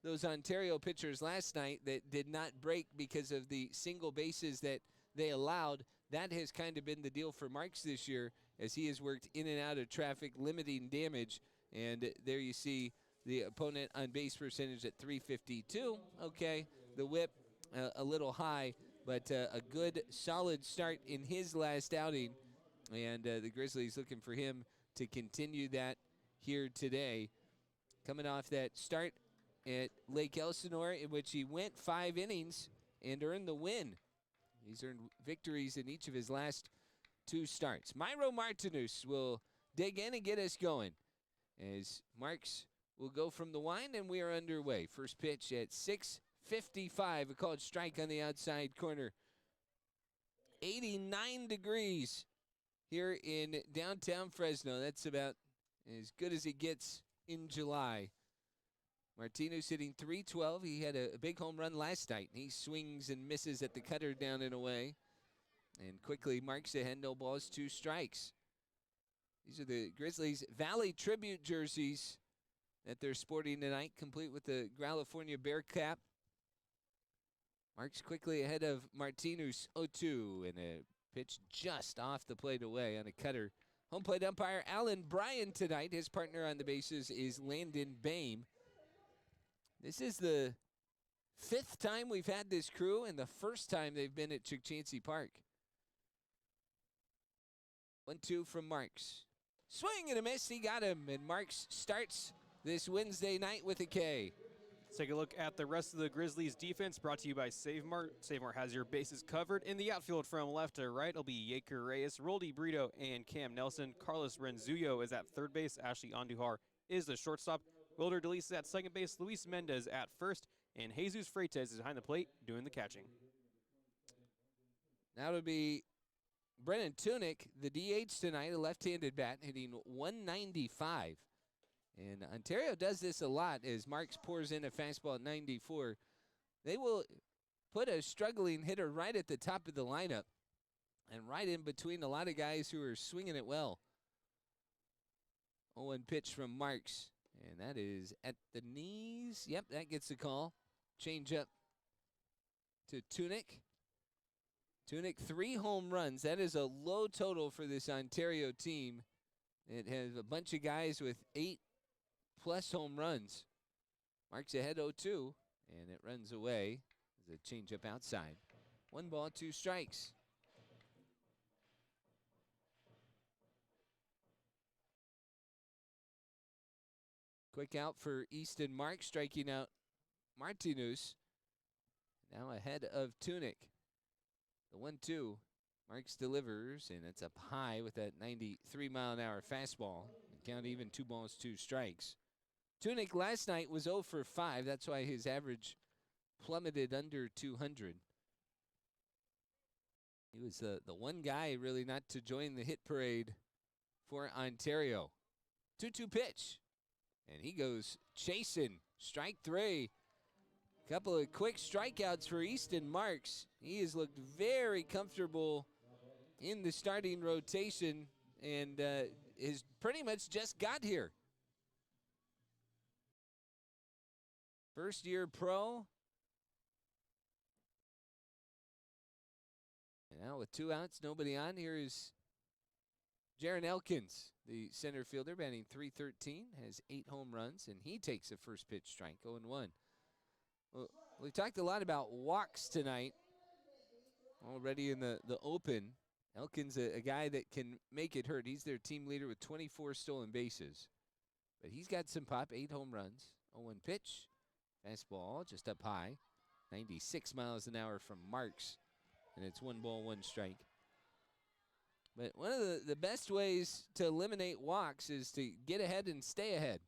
those Ontario pitchers last night that did not break because of the single bases that they allowed. That has kind of been the deal for Marks this year as he has worked in and out of traffic, limiting damage. And there you see the opponent on base percentage at 352. Okay, the whip a little high, but a good, solid start in his last outing. And the Grizzlies looking for him to continue that here today. Coming off that start at Lake Elsinore in which he went 5 innings and earned the win. He's earned victories in each of his last 2 starts. Myro Martinez will dig in and get us going as Marks will go from the wind, and we are underway. First pitch at 6:55, a called strike on the outside corner. 89 degrees here in downtown Fresno. That's about as good as it gets in July. Martinez hitting .312. He had a big home run last night. He swings and misses at the cutter down and away. And quickly marks ahead, no balls, 2 strikes. These are the Grizzlies Valley tribute jerseys that they're sporting tonight, complete with the California Bear cap. Marks quickly ahead of Martinez, 0-2, and a pitch just off the plate away on a cutter. Home plate umpire Alan Bryan tonight. His partner on the bases is Landon Boehm. This is the 5th time we've had this crew and the first time they've been at Chukchansi Park. 1-2 from Marks. Swing and a miss. He got him, and Marks starts this Wednesday night with a K. Let's take a look at the rest of the Grizzlies defense, brought to you by Save Mart. Save Mart has your bases covered. In the outfield from left to right, it'll be Yaker Reyes, Roldy Brito, and Cam Nelson. Carlos Renzullo is at third base. Ashley Andujar is the shortstop. Wilder Delis is at second base. Luis Mendez at first. And Jesus Freitas is behind the plate doing the catching. Now it'll be Brennan Tunick, the DH tonight, a left-handed bat, hitting 195. And Ontario does this a lot as Marks pours in a fastball at 94. They will put a struggling hitter right at the top of the lineup and right in between a lot of guys who are swinging it well. 0-1 pitch from Marks, and that is at the knees. Yep, that gets the call. Change up to Tunick. Tunick, 3 home runs. That is a low total for this Ontario team. It has a bunch of guys with 8+ home runs. Marks ahead 0-2, and it runs away. There's a changeup outside. 1 ball, 2 strikes. Quick out for Easton Marks, striking out Martinez. Now ahead of Tunick. The 1-2. Marks delivers, and it's up high with that 93-mile-an-hour fastball. Count even, 2 balls, 2 strikes. Tunick last night was 0 for 5. That's why his average plummeted under 200. He was the one guy really not to join the hit parade for Ontario. 2-2 pitch. And he goes chasing. Strike 3. Couple of quick strikeouts for Easton Marks. He has looked very comfortable in the starting rotation and is pretty much just got here. First year pro. And now with 2 outs, nobody on, here is Jaron Elkins, the center fielder, batting .313, has 8 home runs, and he takes a first pitch strike, 0-1. Well, we talked a lot about walks tonight. Already in the open, Elkins, a guy that can make it hurt. He's their team leader with 24 stolen bases. But he's got some pop, 8 home runs. 0-1 pitch. Fastball just up high. 96 miles an hour from Marks. And it's 1 ball, 1 strike. But one of the best ways to eliminate walks is to get ahead and stay ahead.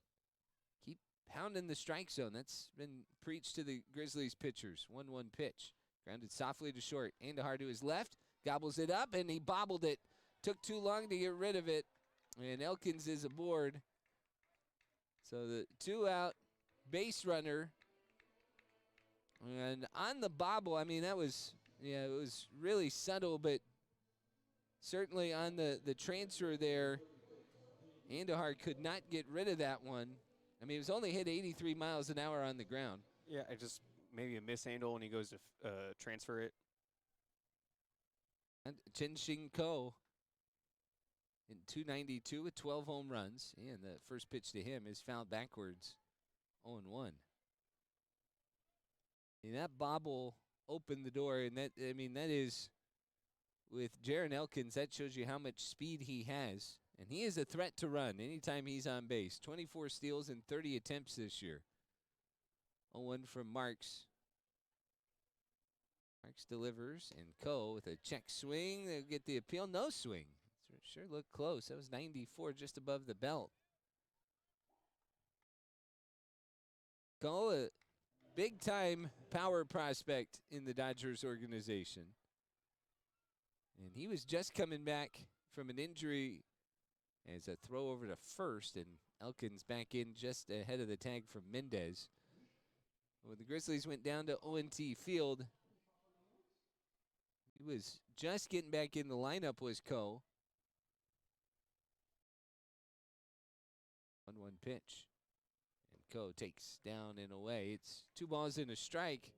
Keep pounding the strike zone. That's been preached to the Grizzlies pitchers. 1-1 pitch. Grounded softly to short. Andujar to his left. Gobbles it up, and he bobbled it. Took too long to get rid of it. And Elkins is aboard. So the 2-out base runner. And on the bobble, I mean, that was, it was really subtle, but certainly on the transfer there, Andujar could not get rid of that one. I mean, it was only hit 83 miles an hour on the ground. Yeah, it just maybe a mishandle when he goes to transfer it. And Chin-Shin Ko in 292 with 12 home runs. And the first pitch to him is fouled backwards, 0-1. And that bobble opened the door, and that is, with Jaron Elkins, that shows you how much speed he has. And he is a threat to run anytime he's on base. 24 steals and 30 attempts this year. 0-1 from Marks. Marks delivers, and Ko with a check swing. They'll get the appeal. No swing. Sure looked close. That was 94, just above the belt. Ko, a big-time power prospect in the Dodgers organization. And he was just coming back from an injury as a throw over to first, and Elkins back in just ahead of the tag from Mendez. When the Grizzlies went down to O&T Field, he was just getting back in the lineup was Ko. 1-1 pitch. And Ko takes down and away. It's 2 balls and a strike.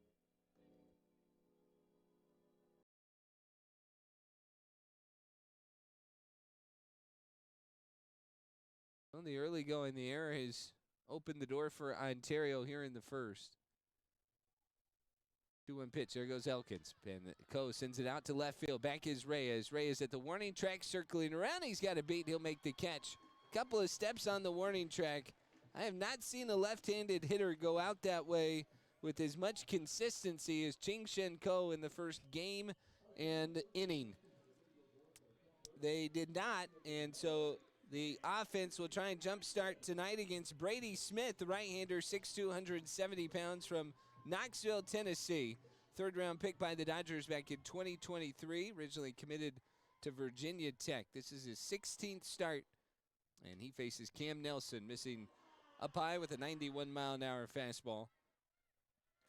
On the early going, the error has opened the door for Ontario here in the first. 2-1 pitch. There goes Elkins. And Ko sends it out to left field. Back is Reyes. Reyes at the warning track, circling around. He's got a beat. He'll make the catch. Couple of steps on the warning track. I have not seen a left-handed hitter go out that way with as much consistency as Chin-Shin Ko in the first game and inning. They did not, and so the offense will try and jumpstart tonight against Brady Smith, the right-hander, 6'2", 170 pounds from Knoxville, Tennessee. Third-round pick by the Dodgers back in 2023, originally committed to Virginia Tech. This is his 16th start, and he faces Cam Nelson, missing up high with a 91-mile-an-hour fastball.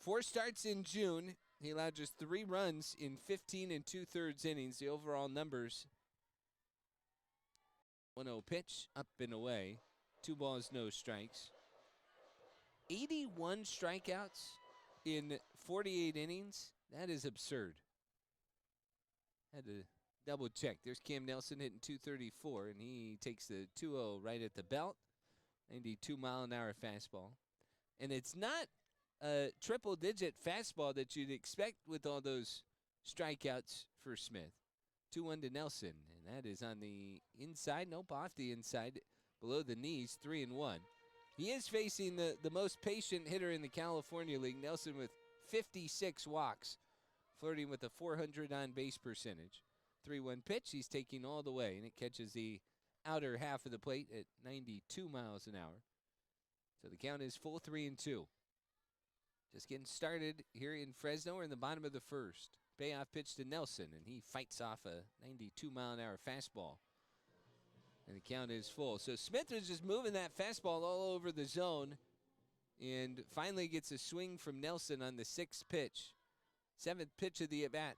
4 starts in June. He allowed just 3 runs in 15 2/3 innings. The overall numbers: 1-0 pitch, up and away. 2 balls, no strikes. 81 strikeouts in 48 innings. That is absurd. Had to double check. There's Cam Nelson hitting 234, and he takes the 2-0 right at the belt. 92-mile-an-hour fastball. And it's not a triple-digit fastball that you'd expect with all those strikeouts for Smith. 2-1 to Nelson, and that is on the inside. Nope, off the inside, below the knees, 3-1. He is facing the most patient hitter in the California League, Nelson, with 56 walks, flirting with a 400 on-base percentage. 3-1 pitch, he's taking all the way, and it catches the outer half of the plate at 92 miles an hour. So the count is full 3-2. Just getting started here in Fresno. We're in the bottom of the first. Payoff pitch to Nelson, and he fights off a 92-mile-an-hour fastball. And the count is full. So Smith was just moving that fastball all over the zone, and finally gets a swing from Nelson on the 6th pitch. 7th pitch of the at-bat.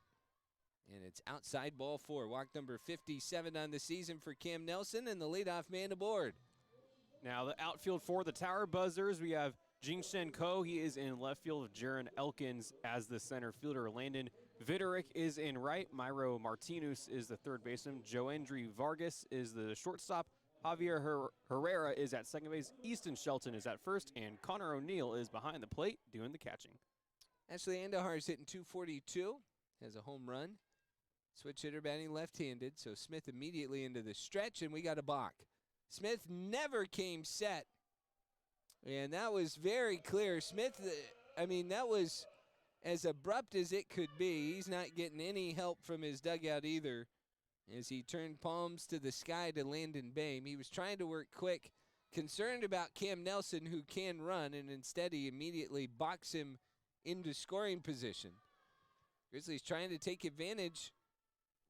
And it's outside, ball 4. Walk number 57 on the season for Cam Nelson, and the leadoff man aboard. Now the outfield for the Tower Buzzers, we have Chin-Shin Ko. He is in left field with Jaron Elkins as the center fielder. Landon Viderick is in right. Myro Martinez is the third baseman. Joandry Vargas is the shortstop. Javier Herrera is at second base. Easton Shelton is at first, and Connor O'Neill is behind the plate doing the catching. Ashley Andahar is hitting 242, has a home run. Switch hitter batting left-handed, so Smith immediately into the stretch, and we got a balk. Smith never came set, and that was very clear. Smith, that was as abrupt as it could be. He's not getting any help from his dugout either as he turned palms to the sky to Landon Boehm. He was trying to work quick, concerned about Cam Nelson, who can run, and instead he immediately boxed him into scoring position. Grizzlies trying to take advantage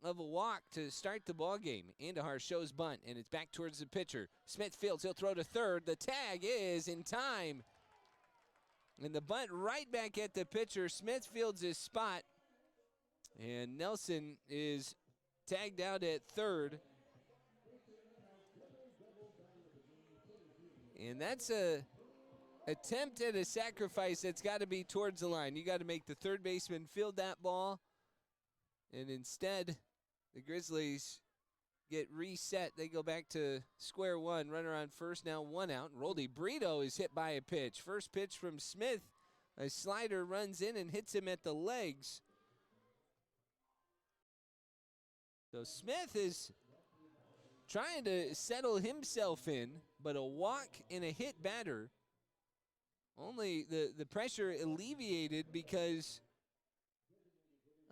of a walk to start the ball game. Andahar shows bunt, and it's back towards the pitcher. Smith fields, he'll throw to third. The tag is in time. And the bunt right back at the pitcher. Smith fields his spot, and Nelson is tagged out at third. And that's a attempt at a sacrifice that's got to be towards the line. You got to make the third baseman field that ball. And instead, the Grizzlies get reset. They go back to square one. Runner on first, now one out. Roldy Brito is hit by a pitch. First pitch from Smith. A slider runs in and hits him at the legs. So Smith is trying to settle himself in, but a walk and a hit batter. Only the pressure alleviated because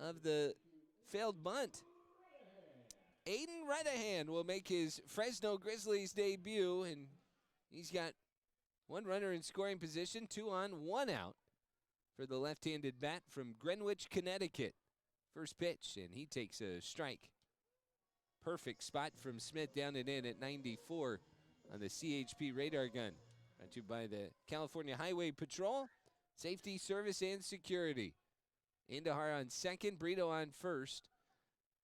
of the failed bunt. Aiden Redahan will make his Fresno Grizzlies debut, and he's got one runner in scoring position, 2 on, 1 out for the left-handed bat from Greenwich, Connecticut. First pitch, and he takes a strike. Perfect spot from Smith down and in at 94 on the CHP radar gun. Brought to you by the California Highway Patrol, Safety, Service, and Security. Indahar on second, Brito on first.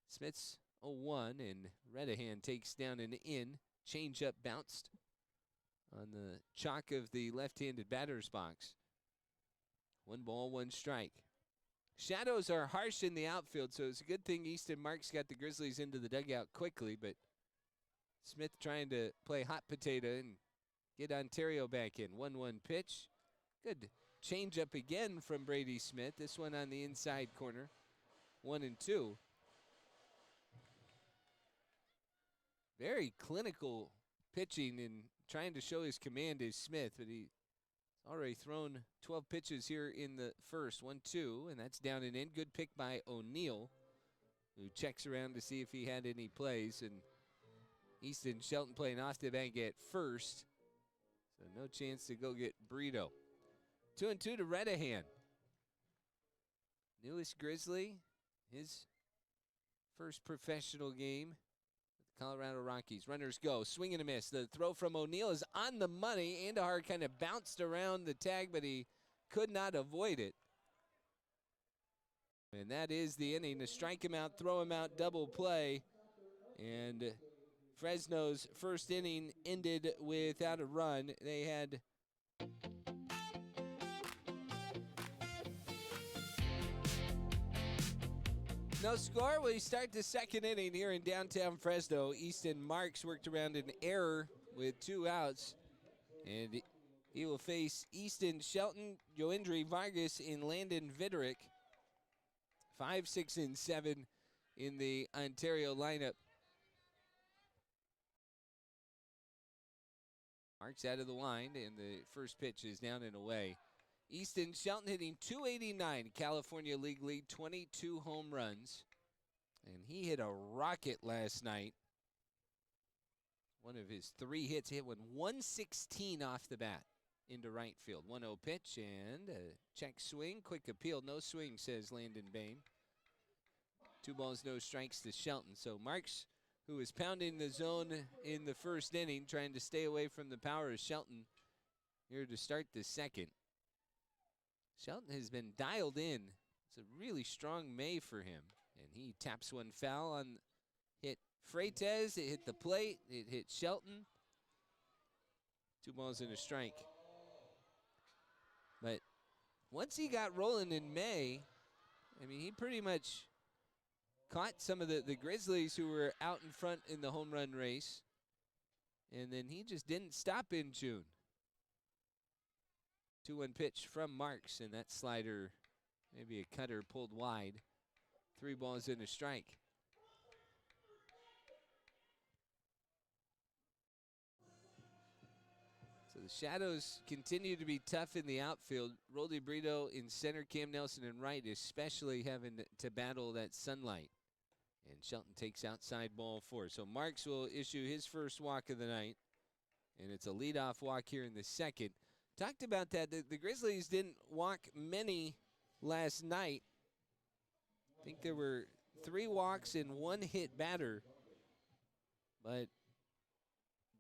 Smith's 0-1, and Redahan takes down and in. Changeup bounced on the chalk of the left-handed batter's box. 1 ball, 1 strike. Shadows are harsh in the outfield, so it's a good thing Easton Marks got the Grizzlies into the dugout quickly, but Smith trying to play hot potato and get Ontario back in. 1-1 pitch. Good changeup again from Brady Smith. This one on the inside corner. 1-2. Very clinical pitching and trying to show his command is Smith, but he's already thrown 12 pitches here in the first. 1-2, and that's down and in. Good pick by O'Neill, who checks around to see if he had any plays. And Easton Shelton playing off the bank at first, so no chance to go get Brito. 2-2 to Redahan. Newest Grizzly, his first professional game. Colorado Rockies. Runners go. Swing and a miss. The throw from O'Neill is on the money. Indahar kind of bounced around the tag, but he could not avoid it. And that is the inning. To strike him out, throw him out, double play. And Fresno's first inning ended without a run. They had no score. We start the second inning here in downtown Fresno. Easton Marks worked around an error with 2 outs. And he will face Easton Shelton, Joindri Vargas, and Landon Viderick. 5, 6, and 7 in the Ontario lineup. Marks out of the line, and the first pitch is down and away. Easton Shelton hitting .289, California League lead, 22 home runs. And he hit a rocket last night. One of his 3 hits, he hit one 116 off the bat into right field. 1-0 pitch and a check swing. Quick appeal, no swing, says Landon Bain. 2 balls, no strikes to Shelton. So Marks, who was pounding the zone in the first inning, trying to stay away from the power of Shelton here to start the second. Shelton has been dialed in. It's a really strong May for him. And he taps one foul on hit Freites. It hit the plate. It hit Shelton. 2 balls and a strike. But once he got rolling in May, I mean, he pretty much caught some of the Grizzlies who were out in front in the home run race. And then he just didn't stop in June. 2-1 pitch from Marks, and that slider, maybe a cutter, pulled wide. 3 balls and a strike. So the Shadows continue to be tough in the outfield. Roldy Brito in center, Cam Nelson in right, especially having to battle that sunlight. And Shelton takes outside ball 4. So Marks will issue his first walk of the night, and it's a leadoff walk here in the second. Talked about that. The Grizzlies didn't walk many last night. I think there were 3 walks and 1 hit batter. But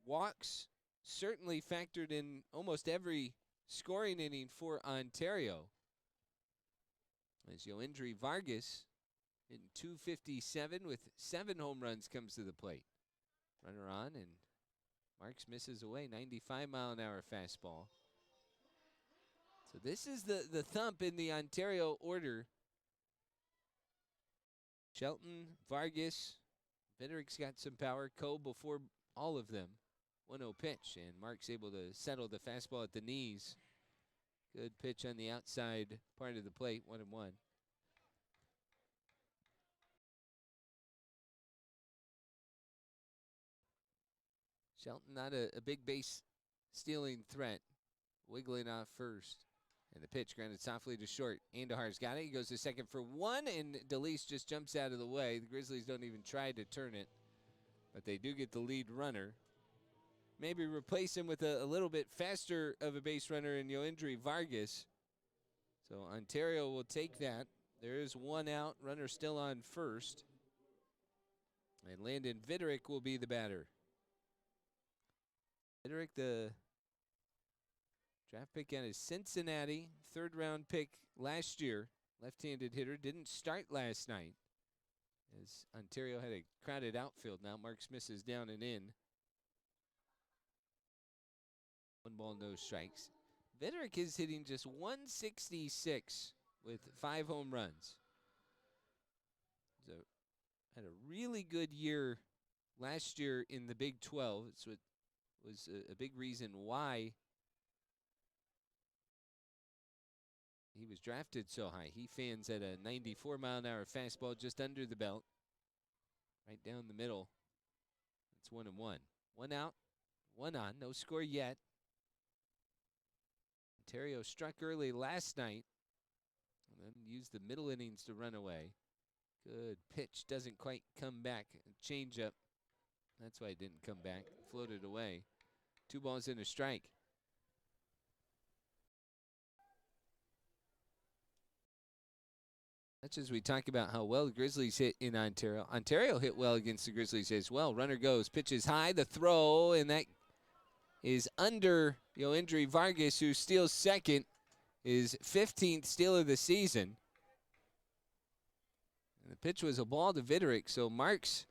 walks certainly factored in almost every scoring inning for Ontario. As Joindri Vargas in .257 with 7 home runs comes to the plate. Runner on, and Marks misses away. 95-mile-an-hour fastball. So this is the thump in the Ontario order. Shelton, Vargas, Viderick's got some power. Coe before all of them. 1-0 pitch, and Mark's able to settle the fastball at the knees. Good pitch on the outside part of the plate, 1-1. Shelton not a big base stealing threat. Wiggling off first. And the pitch grounded softly to short. Andujar's got it. He goes to second for one, and DeLeese just jumps out of the way. The Grizzlies don't even try to turn it, but they do get the lead runner. Maybe replace him with a little bit faster of a base runner in Yoendry Vargas. So Ontario will take that. There is one out. Runner still on first. And Landon Viderick will be the batter. Viderick, the draft pick out of Cincinnati, third-round pick last year. Left-handed hitter, didn't start last night, as Ontario had a crowded outfield. Now Marks misses down and in. 1 ball, no strikes. Viderick is hitting just 166 with 5 home runs. So had a really good year last year in the Big 12. It's what was a big reason why he was drafted so high. He fans at a 94-mile-an-hour fastball just under the belt. Right down the middle. It's 1-1. 1 out, 1 on. No score yet. Ontario struck early last night and then used the middle innings to run away. Good pitch. Doesn't quite come back. Change up. That's why it didn't come back. Floated away. 2 balls and a strike. That's as we talk about how well the Grizzlies hit in Ontario. Ontario hit well against the Grizzlies as well. Runner goes, pitches high, the throw, and that is under Yoendry Vargas, who steals second, his 15th steal of the season. And the pitch was a ball to Viderick, so Marks,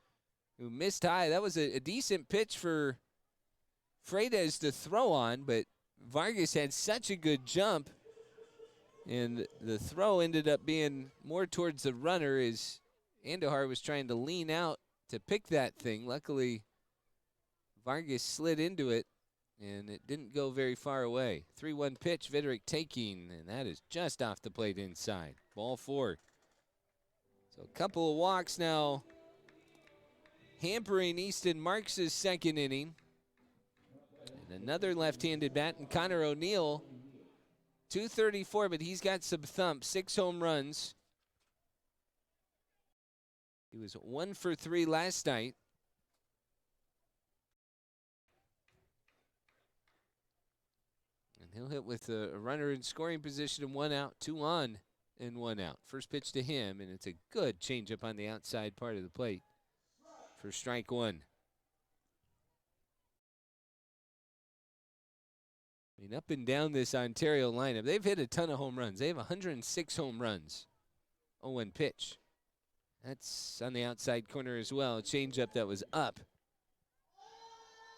who missed high, that was a decent pitch for Freitas to throw on, but Vargas had such a good jump, and the throw ended up being more towards the runner as Andujar was trying to lean out to pick that thing. Luckily, Vargas slid into it, and it didn't go very far away. 3-1 pitch, Viderick taking, and that is just off the plate inside. Ball 4. So a couple of walks now hampering Easton Marks' second inning. And another left-handed bat, and Connor O'Neill, 234, but he's got some thump. 6 home runs. He was 1 for 3 last night. And he'll hit with a runner in scoring position and 1 out, 2 on and 1 out. First pitch to him, and it's a good changeup on the outside part of the plate for strike 1. I mean, up and down this Ontario lineup, they've hit a ton of home runs. They have 106 home runs. 0-1 pitch. That's on the outside corner as well. A changeup that was up.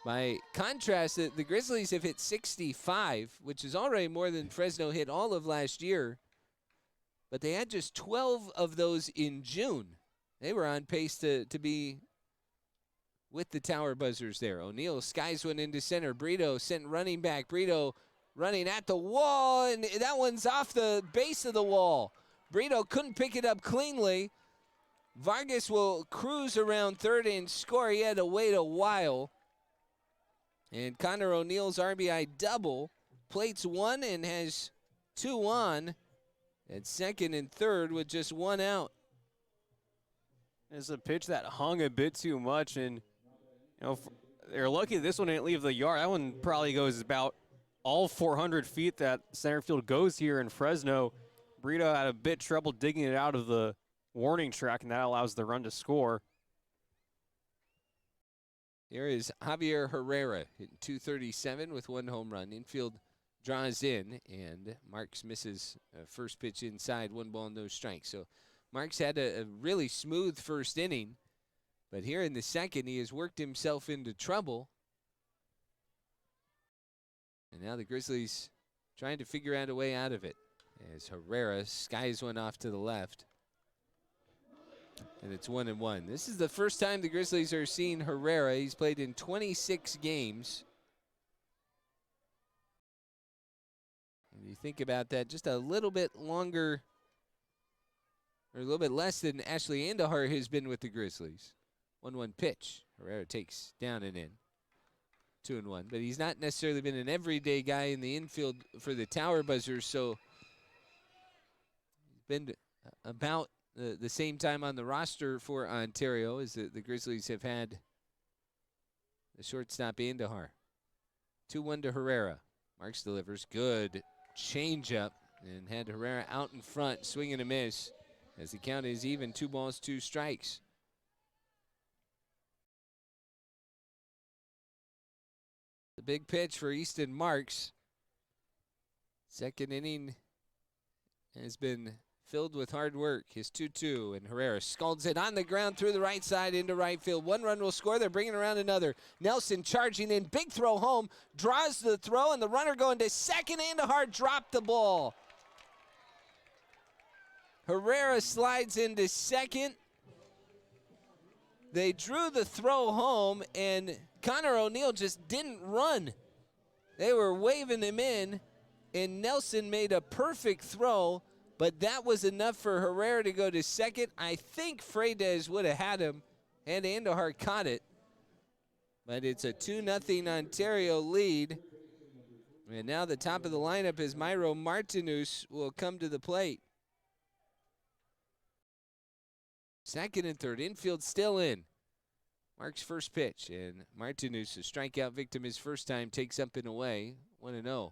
By contrast, the Grizzlies have hit 65, which is already more than Fresno hit all of last year. But they had just 12 of those in June. They were on pace to be with the tower buzzers there. O'Neill skies one into center. Brito sent running back. Brito running at the wall, and that one's off the base of the wall. Brito couldn't pick it up cleanly. Vargas will cruise around third and score. He had to wait a while. And Connor O'Neill's RBI double plates 1 and has 2 on at second and third with just 1 out. It's a pitch that hung a bit too much, and they're lucky this one didn't leave the yard. That one probably goes about all 400 feet that center field goes here in Fresno. Brito had a bit trouble digging it out of the warning track, and that allows the run to score. Here is Javier Herrera hitting 237 with 1 home run. Infield draws in, and Marks misses first pitch inside, 1 ball, no strikes. So Marks had a really smooth first inning. But here in the second, he has worked himself into trouble. And now the Grizzlies trying to figure out a way out of it. As Herrera skies one off to the left. And it's 1-1. This is the first time the Grizzlies are seeing Herrera. He's played in 26 games. And you think about that, just a little bit longer, or a little bit less than Ashley Andahar has been with the Grizzlies. 1-1 pitch. Herrera takes down and in. 2-1. But he's not necessarily been an everyday guy in the infield for the Tower Buzzers, so he's been about the same time on the roster for Ontario as the Grizzlies have had the shortstop Andahar. 2-1 to Herrera. Marks delivers. Good changeup and had Herrera out in front, swing and a miss. As the count is even, 2 balls, 2 strikes. The big pitch for Easton Marks. Second inning has been filled with hard work. His 2-2, and Herrera scalds it on the ground through the right side into right field. 1 run will score. They're bringing around another. Nelson charging in. Big throw home. Draws the throw, and the runner going to second. Andahar dropped the ball. Herrera slides into second. They drew the throw home, and Connor O'Neill just didn't run. They were waving him in, and Nelson made a perfect throw, but that was enough for Herrera to go to second. I think Freides would have had him, and Andahar caught it. But it's a 2-0 Ontario lead. And now the top of the lineup is Myro Martinus will come to the plate. Second and third, infield still in. Mark's first pitch, and Martinus, a strikeout victim his first time, takes up and away, 1-0.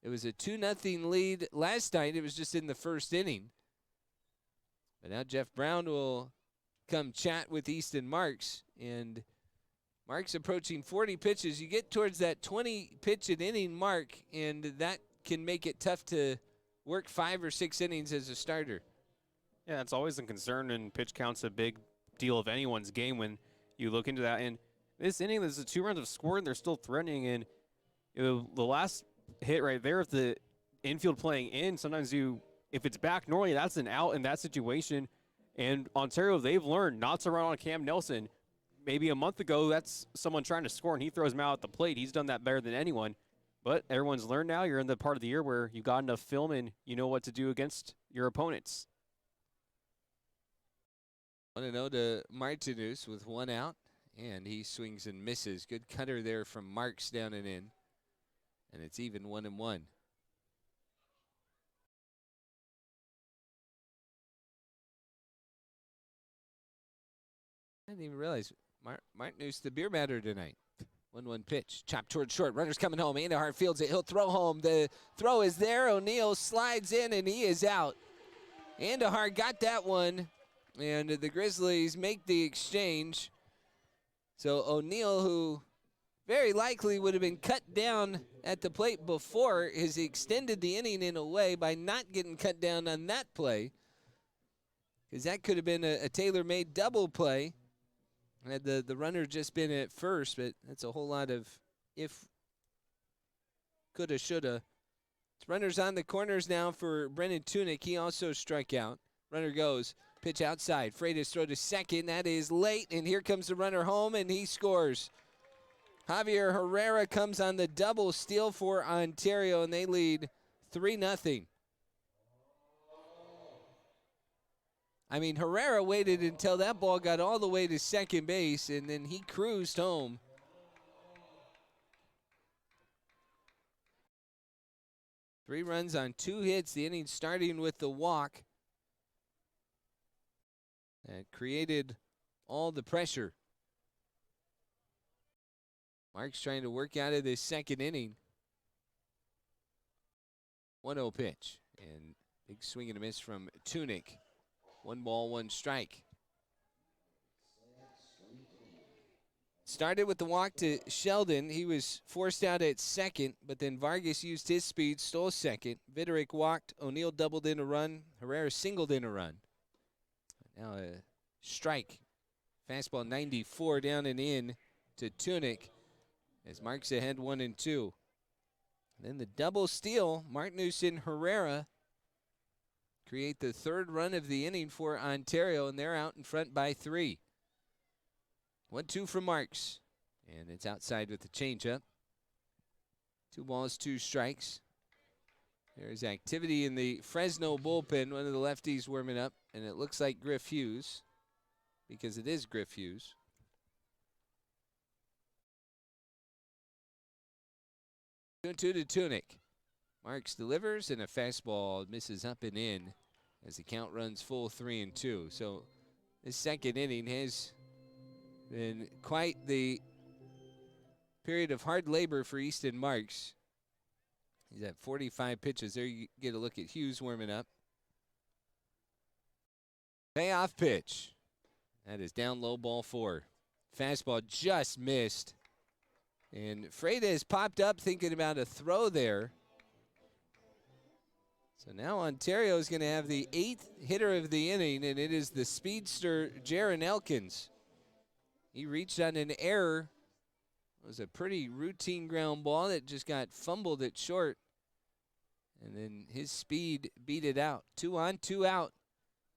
It was a 2-0 lead last night. It was just in the first inning. But now Jeff Brown will come chat with Easton Marks, and Mark's approaching 40 pitches. You get towards that 20-pitch an inning mark, and that can make it tough to work 5 or 6 innings as a starter. Yeah, it's always a concern, and pitch count's a big deal of anyone's game when you look into that. And this inning, there's 2 runs of scoring. They're still threatening, and the last hit right there, if the infield playing in, sometimes if it's back normally, that's an out in that situation. And Ontario, they've learned not to run on Cam Nelson. Maybe a month ago, that's someone trying to score, and he throws him out at the plate. He's done that better than anyone. But everyone's learned now. You're in the part of the year where you got enough film and you know what to do against your opponents. 1-0 to Martinus with 1 out, and he swings and misses. Good cutter there from Marks down and in, and it's even 1-1. I didn't even realize Martinus the beer matter tonight. 1-1 pitch, chopped towards short. Runner's coming home. Andahar fields it. He'll throw home. The throw is there. O'Neill slides in, and he is out. Andahar got that one. And the Grizzlies make the exchange. So O'Neill, who very likely would have been cut down at the plate before, has extended the inning in a way by not getting cut down on that play. Because that could have been a tailor-made double play had the runner just been at first, but that's a whole lot of if, coulda, shoulda. Runners on the corners now for Brennan Tunick. He also struck out. Runner goes. Pitch outside. Freitas throw to second. That is late, and here comes the runner home, and he scores. Javier Herrera comes on the double steal for Ontario, and they lead 3-0. I mean, Herrera waited until that ball got all the way to second base, and then he cruised home. Three runs on 2 hits, the inning starting with the walk. That created all the pressure. Mark's trying to work out of this second inning. 1-0 pitch, and big swing and a miss from Tunick. 1 ball, 1 strike. Started with the walk to Sheldon. He was forced out at second, but then Vargas used his speed, stole second. Viderick walked. O'Neill doubled in a run. Herrera singled in a run. Now a strike. Fastball 94 down and in to Tunick as Mark's ahead 1-2. Then the double steal, Martinus and Herrera create the third run of the inning for Ontario, and they're out in front by 3. 1-2 from Marks, and it's outside with the changeup. 2 balls, 2 strikes. There's activity in the Fresno bullpen. One of the lefties warming up, and it looks like Griff Hughes, because it is Griff Hughes. 2-2 to Tunick. Marks delivers, and a fastball misses up and in as the count runs full 3-2. So this second inning has been quite the period of hard labor for Easton Marks. He's at 45 pitches. There you get a look at Hughes warming up. Payoff pitch. That is down low, ball 4. Fastball just missed. And Freitas popped up thinking about a throw there. So now Ontario is going to have the 8th hitter of the inning, and it is the speedster Jaron Elkins. He reached on an error. It was a pretty routine ground ball that just got fumbled at short. And then his speed beat it out. 2 on, 2 out.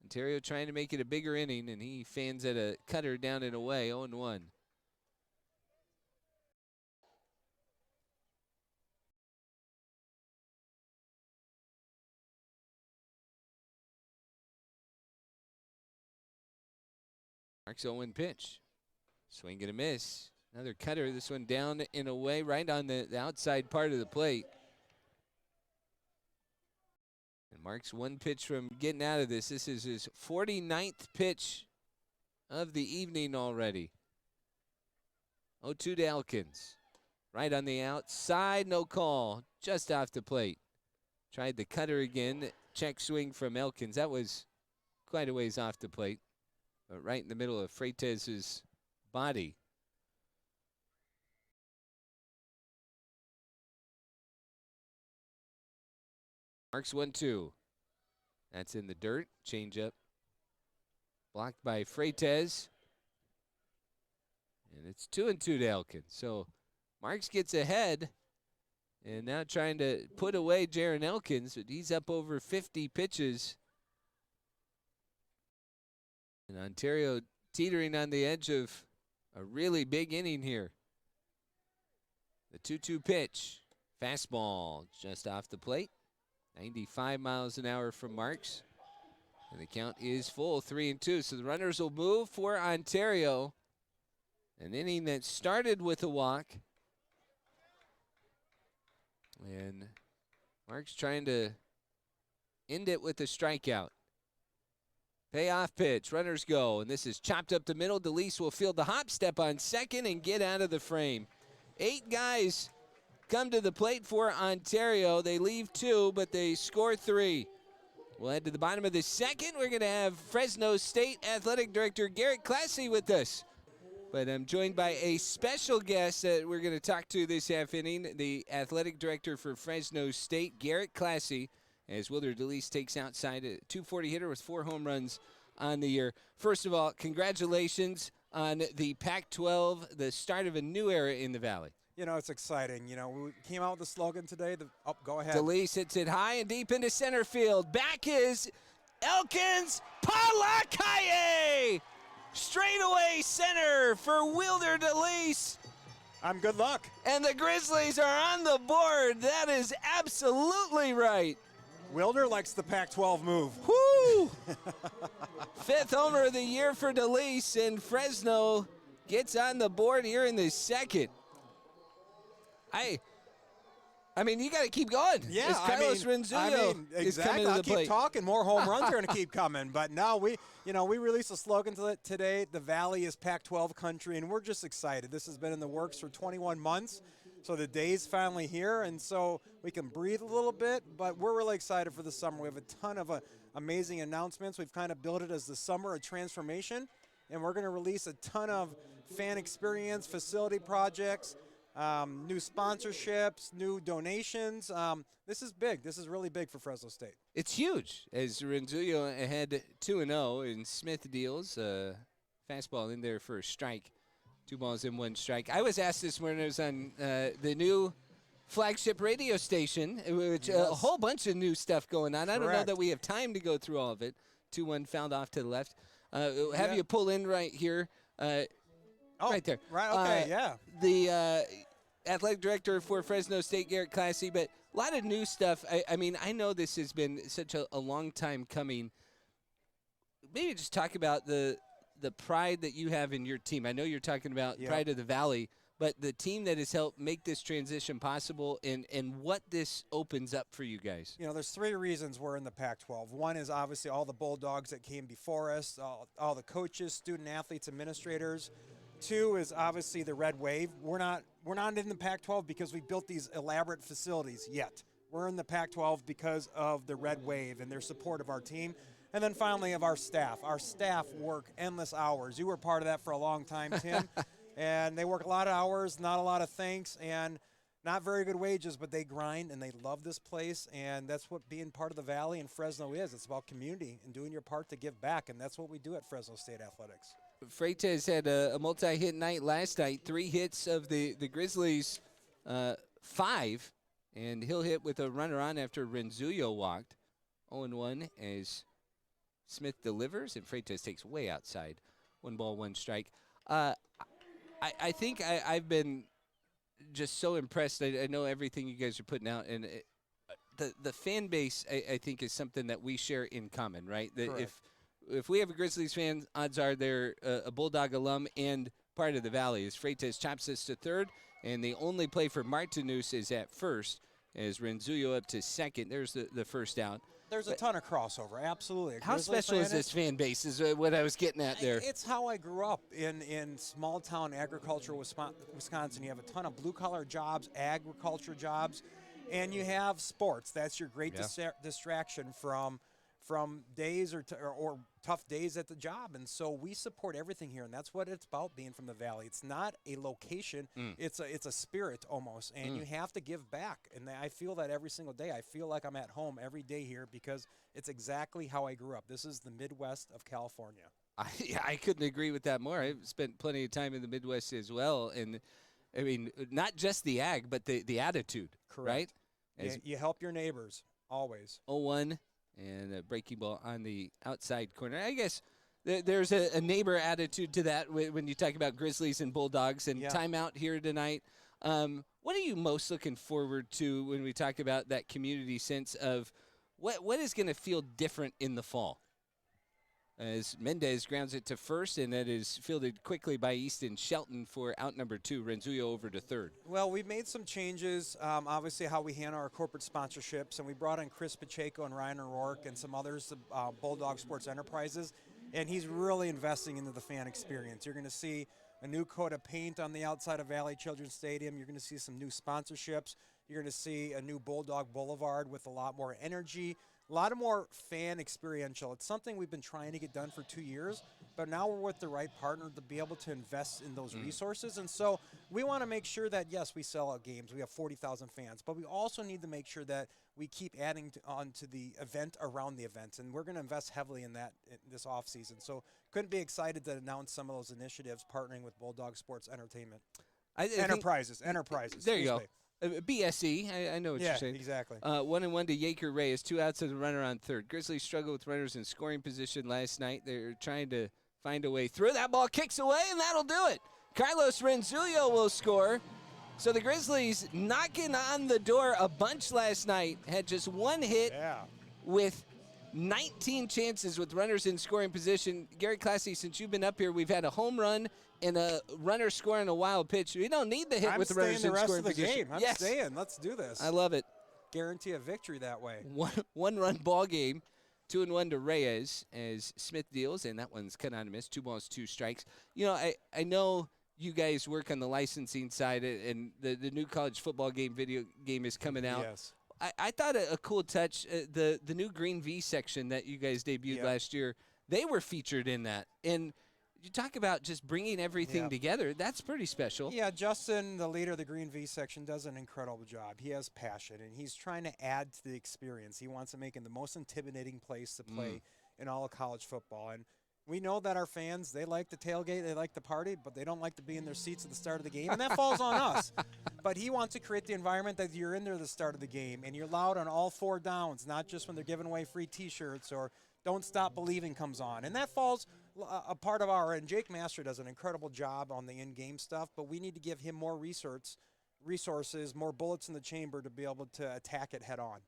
Ontario trying to make it a bigger inning, and he fans at a cutter down and away, 0-1. Mark's 0-1 pitch. Swing and a miss. Another cutter. This one down and away, right on the outside part of the plate. And Mark's 1 pitch from getting out of this. This is his 49th pitch of the evening already. 0-2 to Elkins. Right on the outside, no call. Just off the plate. Tried the cutter again. Check swing from Elkins. That was quite a ways off the plate. But right in the middle of Freitas' body. Marks 1-2. That's in the dirt. Changeup. Blocked by Freitas. And it's 2-2 to Elkins. So Marks gets ahead. And now trying to put away Jaron Elkins. But he's up over 50 pitches. And Ontario teetering on the edge of a really big inning here. The 2-2 pitch. Fastball just off the plate. 95 miles an hour from Marks. And the count is full, 3-2. So the runners will move for Ontario. An inning that started with a walk. And Marks trying to end it with a strikeout. Payoff pitch, runners go, and this is chopped up the middle. DeLeese will field the hop, step on second, and get out of the frame. 8 guys come to the plate for Ontario. They leave 2, but they score 3. We'll head to the bottom of the second. We're going to have Fresno State Athletic Director Garrett Classy with us. But I'm joined by a special guest that we're going to talk to this half inning, the Athletic Director for Fresno State, Garrett Classy, as Wilder DeLeese takes outside a 240 hitter with 4 home runs on the year. First of all, congratulations on the Pac-12, the start of a new era in the Valley. You know, it's exciting. You know, we came out with the slogan today. Go ahead. DeLeese hits it high and deep into center field. Back is Elkins Palakaye. Straightaway center for Wilder DeLeese. Good luck. And the Grizzlies are on the board. That is absolutely right. Wilder likes the Pac-12 move. Woo! 5th homer of the year for DeLeese, and Fresno gets on the board here in the second. I mean, you got to keep going. Yeah, Carlos Renzullo is coming to the I'll plate. keep talking. More home runs are going to keep coming. But no, we released a slogan today. The Valley is Pac-12 country, and we're just excited. This has been in the works for 21 months. So the day's finally here, and so we can breathe a little bit, but we're really excited for the summer. We have a ton of amazing announcements. We've kind of built it as the summer of transformation, and we're going to release a ton of fan experience, facility projects, new sponsorships, new donations. This is big. This is really big for Fresno State. It's huge, as Renzullo ahead 2-0, and Smith deals fastball in there for a strike. 2 balls and 1 strike. I was asked this morning, I was on the new flagship radio station, which a whole bunch of new stuff going on. I don't know that we have time to go through all of it. 2-1 fouled off to the left. Have you pull in right here. Right there. Right, okay, The athletic director for Fresno State, Garrett Classy, but a lot of new stuff. I mean, I know this has been such a long time coming. Maybe just talk about the pride that you have in your team. I know you're talking about Pride of the Valley, but the team that has helped make this transition possible and what this opens up for you guys. You know, there's 3 reasons we're in the Pac-12. One is obviously all the Bulldogs that came before us, all the coaches, student athletes, administrators. 2 is obviously the Red Wave. We're not in the Pac-12 because we built these elaborate facilities yet. We're in the Pac-12 because of the Red Wave and their support of our team. And then finally of our staff. Our staff work endless hours. You were part of that for a long time, Tim. And they work a lot of hours, not a lot of thanks, and not very good wages, but they grind and they love this place. And that's what being part of the Valley and Fresno is. It's about community and doing your part to give back. And that's what we do at Fresno State Athletics. Freitas had a multi-hit night last night. 3 hits of the Grizzlies, 5, and he'll hit with a runner on after Renzuyo walked. 0-1 as Smith delivers, and Freitas takes way outside. 1 ball, 1 strike. I think I've been just so impressed. I know everything you guys are putting out, and the fan base, I think, is something that we share in common, right? That if we have a Grizzlies fan, odds are they're a Bulldog alum and part of the Valley. As Freitas chops this to third, and the only play for Martinez is at first, as Renzuyo up to second. There's the first down. There's a ton of crossover, absolutely. How special is this fan base is what I was getting at there. It's how I grew up in small-town agriculture, Wisconsin. You have a ton of blue-collar jobs, agriculture jobs, and you have sports. That's your great distraction from days or tough days at the job. And so we support everything here, and that's what it's about being from the Valley. It's not a location. It's a spirit almost, and you have to give back. And I feel that every single day. I feel like I'm at home every day here because it's exactly how I grew up. This is the Midwest of California. I couldn't agree with that more. I've spent plenty of time in the Midwest as well, and I mean, not just the ag, but the attitude, Correct. Right? You help your neighbors, always. 0-1. And a breaking ball on the outside corner. I guess there's a neighbor attitude to that when you talk about Grizzlies and Bulldogs and timeout here tonight. What are you most looking forward to when we talk about that community sense of what is going to feel different in the fall? As Mendez grounds it to first, and that is fielded quickly by Easton Shelton for out number 2. Renzuyo over to third. Well, we've made some changes, obviously how we handle our corporate sponsorships, and we brought in Chris Pacheco and Ryan O'Rourke and some others, Bulldog Sports Enterprises, and he's really investing into the fan experience. You're going to see a new coat of paint on the outside of Valley Children's Stadium. You're going to see some new sponsorships. You're going to see a new Bulldog Boulevard with a lot more energy, a lot of more fan experiential. It's something we've been trying to get done for 2 years, but now we're with the right partner to be able to invest in those resources. And so we want to make sure that, yes, we sell out games. We have 40,000 fans, but we also need to make sure that we keep adding on to the event around the events. And we're going to invest heavily in that this offseason. So couldn't be excited to announce some of those initiatives partnering with Bulldog Sports Entertainment. Enterprises. There you go. BSE, I know what you're saying. Yeah, exactly. 1-1 to Yaker Reyes, 2 outs of the runner on third. Grizzlies struggled with runners in scoring position last night. They're trying to find a way through. That ball kicks away, and that'll do it. Carlos Renzuyo will score. So the Grizzlies knocking on the door a bunch last night. Had just 1 hit with 19 chances with runners in scoring position. Gary Classy, since you've been up here, we've had a home run and a runner scoring a wild pitch. We don't need the hit with the runners in scoring position. I'm staying. Let's do this. I love it. Guarantee a victory that way. One run ball game. 2-1 to Reyes as Smith deals, and that one's cut on a miss. 2 balls, 2 strikes. You know, I know you guys work on the licensing side, and the new college football video game is coming out. Yes. I thought a cool touch, the new Green V section that you guys debuted last year, they were featured in that. And you talk about just bringing everything together. That's pretty special. Yeah, Justin, the leader of the Green V section, does an incredible job. He has passion, and he's trying to add to the experience. He wants to make it the most intimidating place to play in all of college football. And We know that our fans, they like the tailgate, they like the party, but they don't like to be in their seats at the start of the game, and that falls on us. But he wants to create the environment that you're in there at the start of the game, and you're loud on all 4 downs, not just when they're giving away free T-shirts or Don't Stop Believing comes on. And that falls a part of our, and Jake Master does an incredible job on the in-game stuff, but we need to give him more resources, more bullets in the chamber to be able to attack it head on.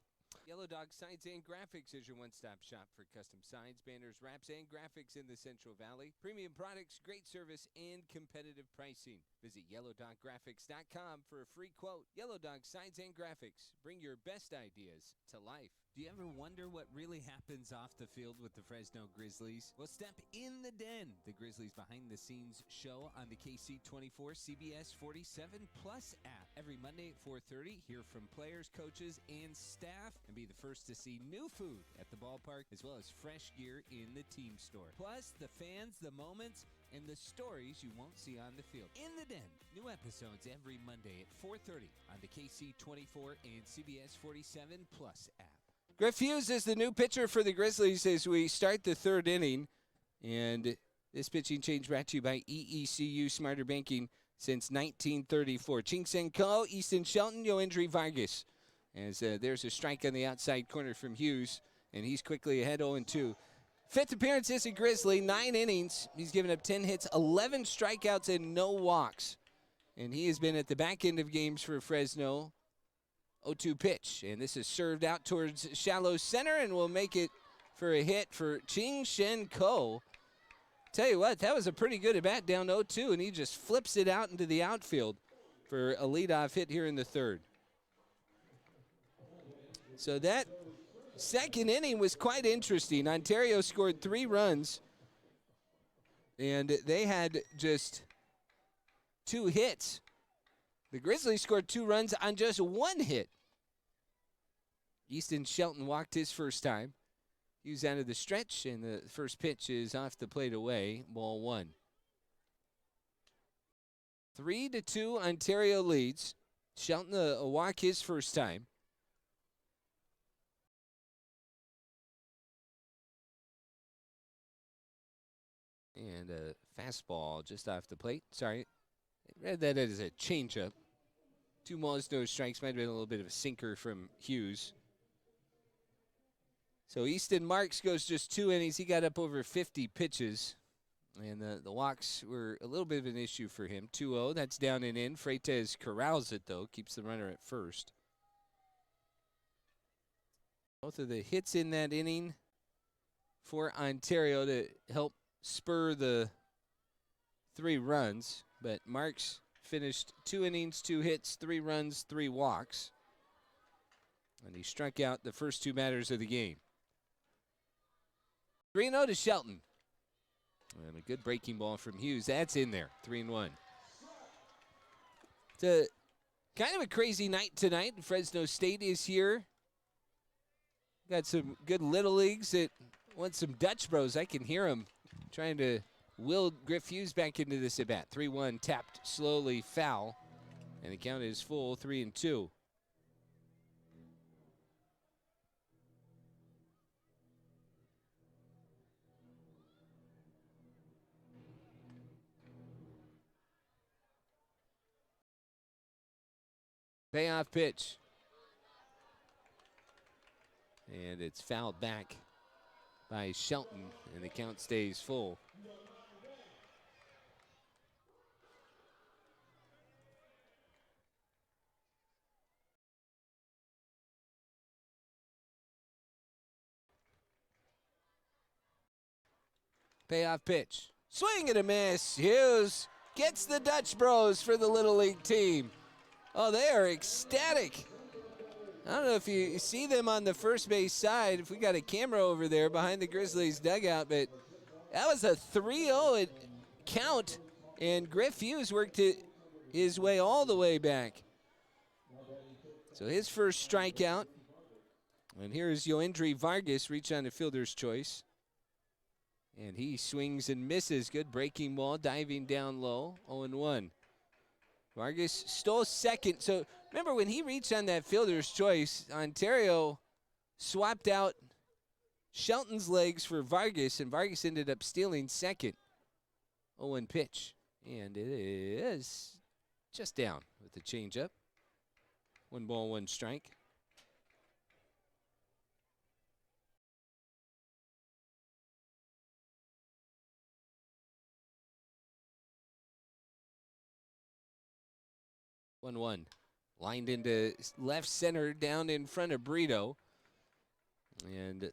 Yellow Dog Signs and Graphics is your one-stop shop for custom signs, banners, wraps, and graphics in the Central Valley. Premium products, great service, and competitive pricing. Visit YellowDogGraphics.com for a free quote. Yellow Dog Signs and Graphics. Bring your best ideas to life. Do you ever wonder what really happens off the field with the Fresno Grizzlies? Well, step in the den, the Grizzlies behind-the-scenes show on the KC24 CBS 47 Plus app. Every Monday at 4:30, hear from players, coaches, and staff, and be the first to see new food at the ballpark, as well as fresh gear in the team store. Plus, the fans, the moments, and the stories you won't see on the field. In the Den, new episodes every Monday at 4:30 on the KC24 and CBS 47 Plus app. Griff Hughes is the new pitcher for the Grizzlies as we start the 3rd inning. And this pitching change brought to you by EECU Smarter Banking since 1934. Ching Ko, Easton Shelton, Yoendry Vargas. As there's a strike on the outside corner from Hughes, and he's quickly ahead 0-2. 5th appearance as a Grizzly, 9 innings. He's given up 10 hits, 11 strikeouts, and no walks. And he has been at the back end of games for Fresno. 0-2 pitch, and this is served out towards shallow center and will make it for a hit for Ching Ko. Tell you what, that was a pretty good at-bat down 0-2, and he just flips it out into the outfield for a leadoff hit here in the 3rd. So that 2nd inning was quite interesting. Ontario scored 3 runs, and they had just 2 hits. The Grizzlies scored 2 runs on just 1 hit. Easton Shelton walked his first time. He was out of the stretch, and the first pitch is off the plate away, ball 1. 3-2, Ontario leads. Shelton a walk his first time. And a fastball just off the plate. Sorry, I read that as a changeup. 2 balls, no strikes. Might have been a little bit of a sinker from Hughes. So Easton Marks goes just 2 innings. He got up over 50 pitches. And the walks were a little bit of an issue for him. 2-0, that's down and in. Freitas corrals it, though. Keeps the runner at first. Both of the hits in that inning for Ontario to help spur the 3 runs. But Marks finished 2 innings, 2 hits, 3 runs, 3 walks. And he struck out the first 2 batters of the game. 3-0 to Shelton. And a good breaking ball from Hughes. That's in there, 3-1. It's a kind of a crazy night tonight. Fresno State is here. Got some good little leagues that want some Dutch Bros. I can hear them trying to will Griff Hughes back into this at bat. 3-1 tapped slowly foul. And the count is full, 3-2. Payoff pitch. And it's fouled back by Shelton, and the count stays full. Payoff pitch. Swing and a miss. Hughes gets the Dutch Bros for the Little League team. Oh, they are ecstatic. I don't know if you see them on the first base side, if we got a camera over there behind the Grizzlies dugout, but that was a 3-0 count, and Griff Hughes worked his way all the way back. So his first strikeout. And here's Yoendry Vargas, reach on the fielder's choice. And he swings and misses. Good breaking ball, diving down low, 0-1. Vargas stole second. So remember when he reached on that fielder's choice, Ontario swapped out Shelton's legs for Vargas, and Vargas ended up stealing second. 0-1 pitch, and it is just down with the changeup. 1 ball, 1 strike. One lined into left center down in front of Brito, and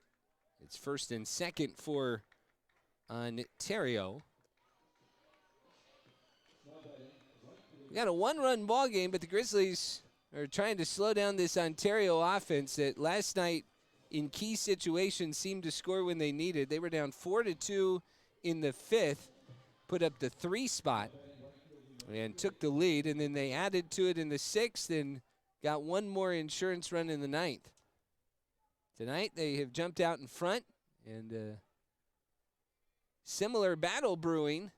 it's first and second for Ontario. We got a 1-run ball game, but the Grizzlies are trying to slow down this Ontario offense that last night in key situations seemed to score when they needed. They were down 4-2 in the 5th, put up the 3 spot, and took the lead, and then they added to it in the 6th and got 1 more insurance run in the 9th. Tonight they have jumped out in front, and similar battle brewing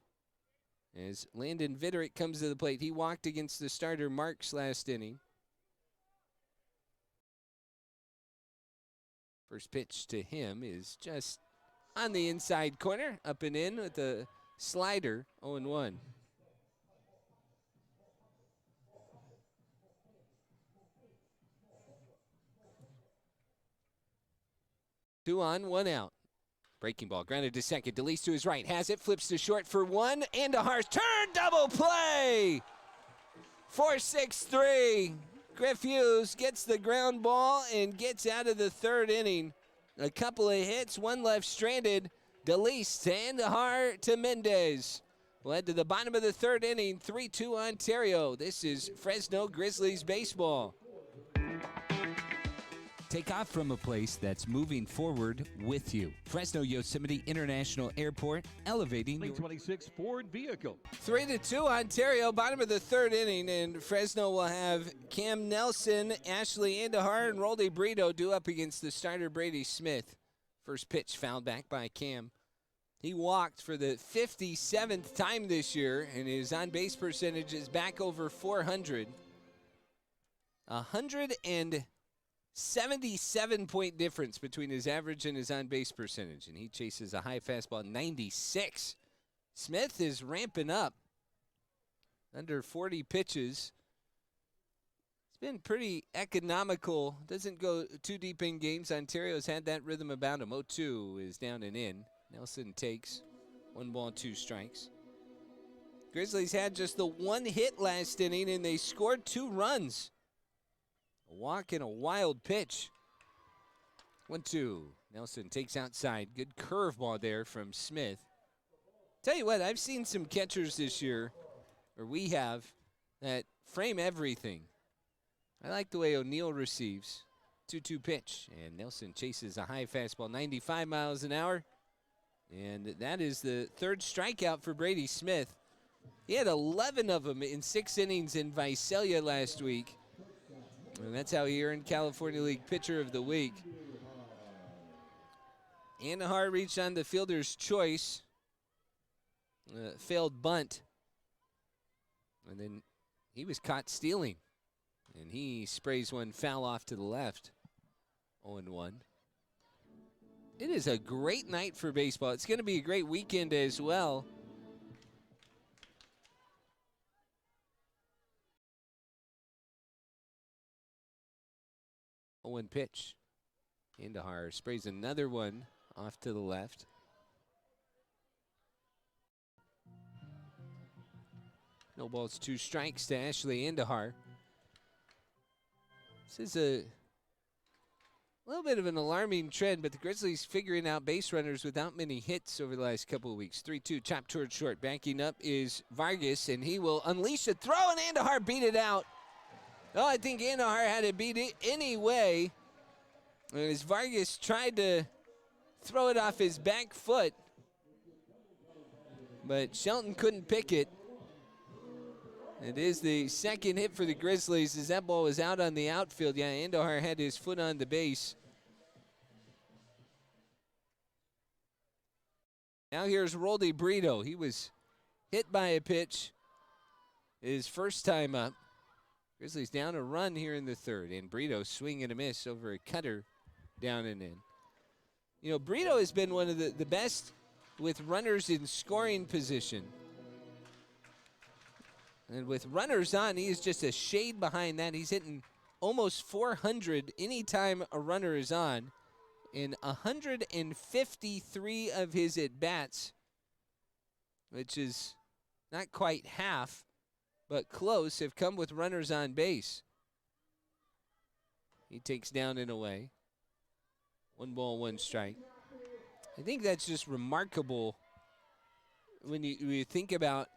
as Landon Vitterick comes to the plate. He walked against the starter Marks last inning. First pitch to him is just on the inside corner, up and in with a slider, 0-1. Two on, 1 out. Breaking ball, grounded to second. DeLeese to his right, has it, flips to short for 1. Andujar's turn, double play! 4-6-3. Griff Hughes gets the ground ball and gets out of the 3rd inning. A couple of hits, 1 left stranded. DeLeese to Andujar to Mendez. Led to the bottom of the 3rd inning, 3-2 Ontario. This is Fresno Grizzlies baseball. Take off from a place that's moving forward with you. Fresno Yosemite International Airport, elevating your 2026 Ford vehicle. 3-2 Ontario, bottom of the 3rd inning, and Fresno will have Cam Nelson, Ashley Andujar, and Roldy Brito due up against the starter Brady Smith. First pitch fouled back by Cam. He walked for the 57th time this year, and his on-base percentage is back over 400. 177-point difference between his average and his on-base percentage, and he chases a high fastball, 96. Smith is ramping up. Under 40 pitches. It's been pretty economical. Doesn't go too deep in games. Ontario's had that rhythm about him. 0-2 is down and in. Nelson takes 1 ball, 2 strikes. Grizzlies had just the 1 hit last inning, and they scored 2 runs. A walk and a wild pitch. 1-2. Nelson takes outside. Good curveball there from Smith. Tell you what, I've seen some catchers this year, or we have, that frame everything. I like the way O'Neill receives. 2-2 pitch, and Nelson chases a high fastball, 95 miles an hour. And that is the 3rd strikeout for Brady Smith. He had 11 of them in 6 innings in Visalia last week. And that's how he earned California League Pitcher of the Week. Andujar reached on the fielder's choice. Failed bunt. And then he was caught stealing. And he sprays one foul off to the left. 0-1. It is a great night for baseball. It's going to be a great weekend as well. One pitch. Andujar sprays another one off to the left. No balls, 2 strikes to Ashley Andujar. This is a little bit of an alarming trend, but the Grizzlies figuring out base runners without many hits over the last couple of weeks. 3-2, chop toward short. Backing up is Vargas, and he will unleash a throw, and Andujar beat it out. Oh, I think Andujar had it beat it anyway. As Vargas tried to throw it off his back foot, but Shelton couldn't pick it. It is the 2nd hit for the Grizzlies as that ball was out on the outfield. Yeah, Andujar had his foot on the base. Now here's Roldy Brito. He was hit by a pitch his first time up. Grizzlies down a run here in the 3rd, and Brito swing and a miss over a cutter down and in. You know, Brito has been one of the best with runners in scoring position. And with runners on, he is just a shade behind that. He's hitting almost 400 anytime a runner is on. In 153 of his at-bats, which is not quite half, but close, have come with runners on base. He takes down and away. 1 ball, 1 strike. I think that's just remarkable when you think about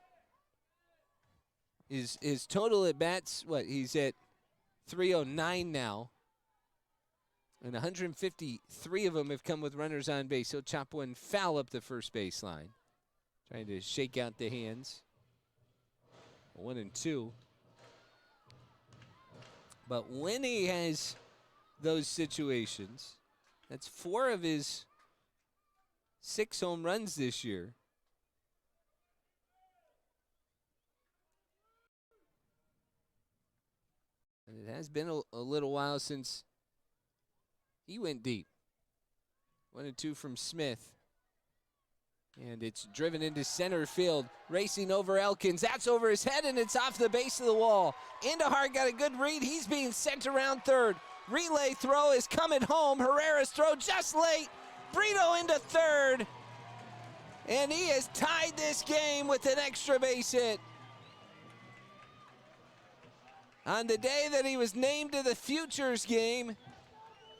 his total at-bats. What, he's at 309 now. And 153 of them have come with runners on base. He'll chop one foul up the first baseline. Trying to shake out the hands. 1 and 2. But when he has those situations, that's 4 of his 6 home runs this year. And it has been a little while since he went deep. 1 and 2 from Smith. And it's driven into center field. Racing over Elkins. That's over his head, and it's off the base of the wall. Indahar got a good read. He's being sent around third. Relay throw is coming home. Herrera's throw just late. Brito into third. And he has tied this game with an extra base hit. On the day that he was named to the Futures game,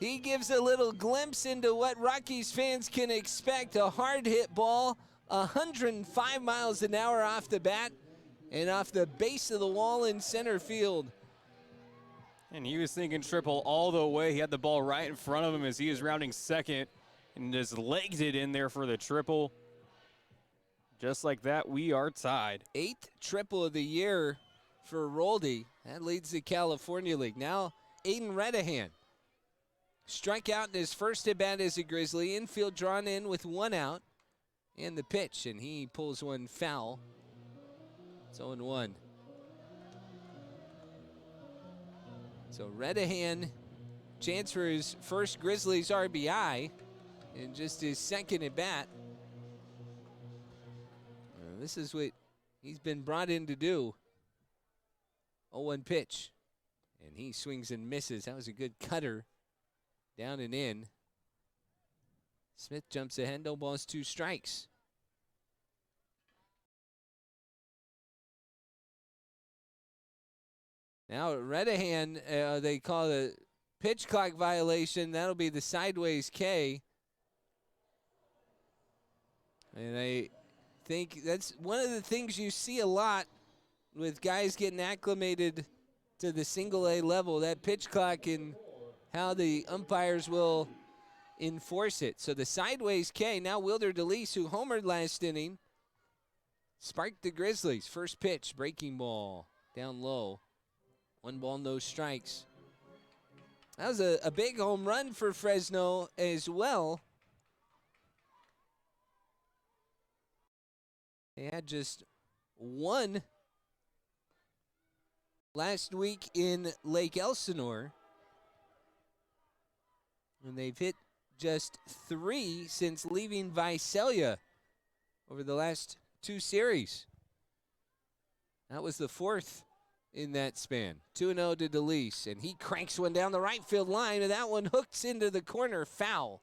he gives a little glimpse into what Rockies fans can expect. A hard hit ball, 105 miles an hour off the bat and off the base of the wall in center field. And he was thinking triple all the way. He had the ball right in front of him as he was rounding second and just legged it in there for the triple. Just like that, we are tied. 8th triple of the year for Roldy. That leads the California League. Now, Aiden Redahan. Strike out in his first at-bat as a Grizzly. Infield drawn in with 1 out. And the pitch, and he pulls one foul. It's 0-1. So Redahan, chance for his first Grizzlies RBI in just his second at-bat. This is what he's been brought in to do. 0-1 pitch. And he swings and misses. That was a good cutter. Down and in. Smith jumps ahead. No balls, 2 strikes. Now Redahan, they call it a pitch clock violation. That'll be the sideways K. And I think that's one of the things you see a lot with guys getting acclimated to the single-A level, that pitch clock and how the umpires will enforce it. So the sideways K, now Wilder DeLeese, who homered last inning, sparked the Grizzlies. First pitch, breaking ball, down low. 1 ball, no strikes. That was a big home run for Fresno as well. They had just 1 last week in Lake Elsinore. And they've hit just 3 since leaving Visalia over the last 2 series. That was the 4th in that span. 2-0 to DeLeese, and he cranks one down the right field line, and that one hooks into the corner, foul.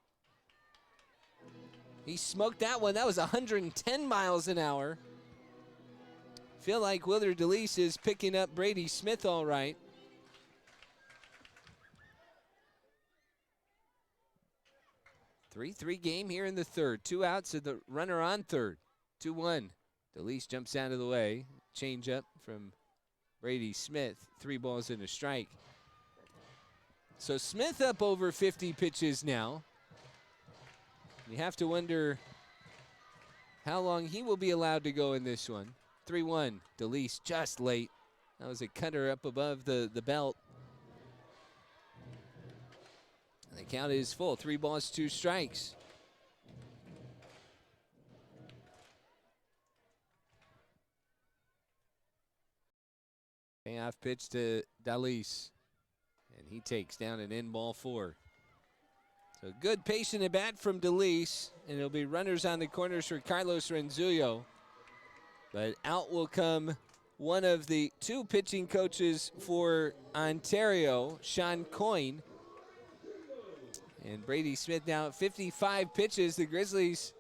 He smoked that one. That was 110 miles an hour. Feel like Willard DeLeese is picking up Brady Smith all right. Three game here in the third. 2 outs and the runner on third. 2-1. DeLeese jumps out of the way. Change up from Brady Smith. 3 balls and a strike. So Smith up over 50 pitches now. You have to wonder how long he will be allowed to go in this one. 3-1. DeLeese just late. That was a cutter up above the belt. And the count is full. 3 balls, 2 strikes. Payoff pitch to DeLeese. And he takes down an in ball 4. So good patient at bat from DeLeese, and it'll be runners on the corners for Carlos Renzullo. But out will come one of the two pitching coaches for Ontario, Sean Coyne. And Brady Smith now at 55 pitches. The Grizzlies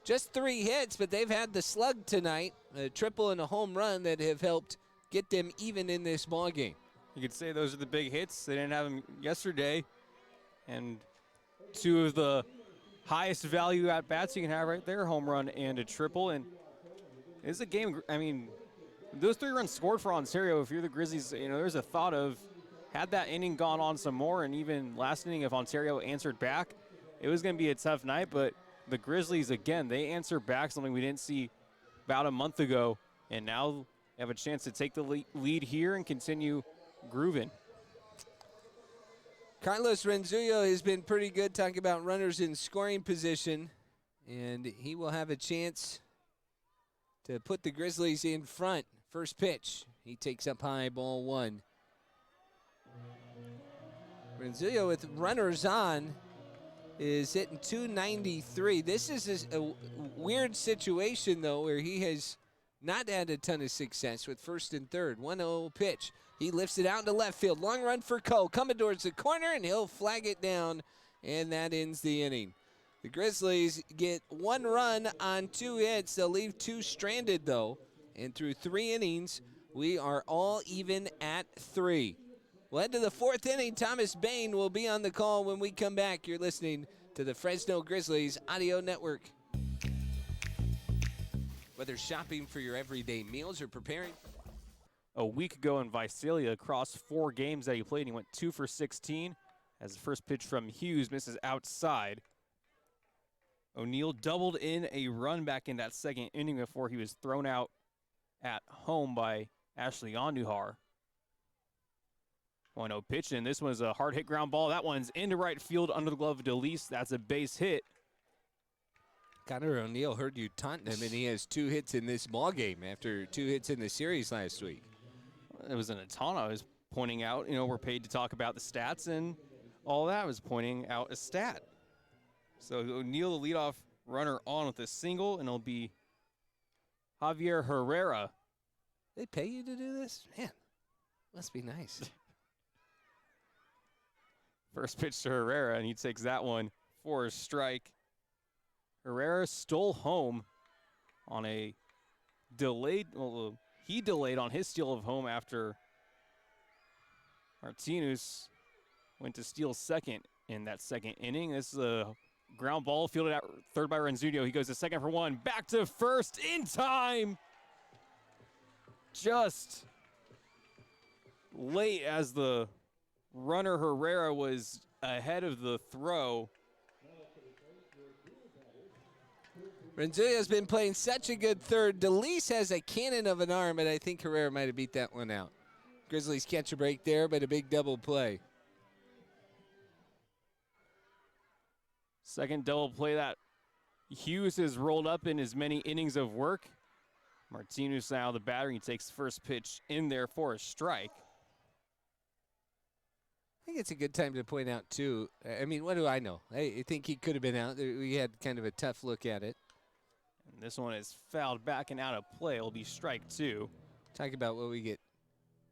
just 3 hits, but they've had the slug tonight, a triple and a home run that have helped get them even in this ball game. You could say those are the big hits. They didn't have them yesterday. And 2 of the highest value at-bats you can have right there, home run and a triple. And it's a game, I mean, those 3 runs scored for Ontario. If you're the Grizzlies, you know, there's a thought of, had that inning gone on some more, and even last inning if Ontario answered back, it was going to be a tough night. But the Grizzlies, again, they answered back, something we didn't see about a month ago, and now have a chance to take the lead here and continue grooving. Carlos Renzullo has been pretty good talking about runners in scoring position, and he will have a chance to put the Grizzlies in front. First pitch, he takes up high, ball 1. Renzullo with runners on is hitting 293. This is a weird situation, though, where he has not had a ton of success with first and third. 1-0 pitch. He lifts it out into left field. Long run for Coe. Coming towards the corner, and he'll flag it down, and that ends the inning. The Grizzlies get 1 run on 2 hits. They'll leave 2 stranded, though. And through 3 innings, we are all even at 3. We'll head to the 4th inning. Thomas Bain will be on the call when we come back. You're listening to the Fresno Grizzlies Audio Network. Whether shopping for your everyday meals or preparing. A week ago in Visalia, across 4 games that he played, he went 2 for 16. As the first pitch from Hughes misses outside. O'Neill doubled in a run back in that 2nd inning before he was thrown out at home by Ashley Andujar. 1-0 pitch, and this one's a hard hit ground ball. That one's into right field under the glove of DeLeese. That's a base hit. Connor O'Neill heard you taunting him, and he has 2 hits in this ball game after 2 hits in the series last week. It was an taunt. I was pointing out, you know, we're paid to talk about the stats, and all that was pointing out a stat. So O'Neill, the leadoff runner, on with a single, and it'll be Javier Herrera. They pay you to do this? Man, must be nice. First pitch to Herrera, and he takes that one for a strike. Herrera stole home on a delayed, well, he delayed on his steal of home after Martinez went to steal second in that 2nd inning. This is a ground ball fielded at third by Renzullo. He goes to second for 1, back to first in time. Just late as the runner Herrera was ahead of the throw. Renzullo's been playing such a good third. DeLeese has a cannon of an arm, and I think Herrera might have beat that one out. Grizzlies catch a break there, but a big double play. Second double play that Hughes has rolled up in as many innings of work. Martinez now the batter. He takes first pitch in there for a strike. I think it's a good time to point out, too. I mean, what do I know? I think he could have been out. We had kind of a tough look at it. And this one is fouled back and out of play. It'll be strike 2. Talk about what we get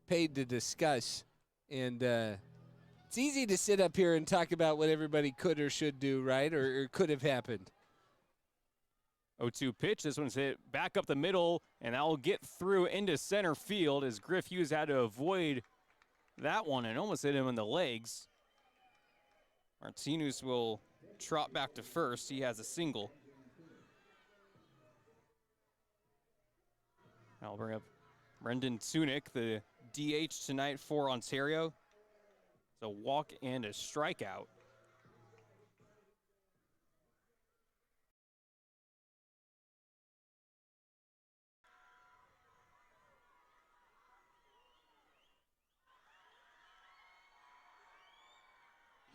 paid to discuss. And it's easy to sit up here and talk about what everybody could or should do, right, or could have happened. 0-2 pitch. This one's hit back up the middle, and that will get through into center field as Griff Hughes had to avoid that one and almost hit him in the legs. Martinez will trot back to first. He has a single. I'll bring up Brendan Tunick, the DH tonight for Ontario. It's a walk and a strikeout.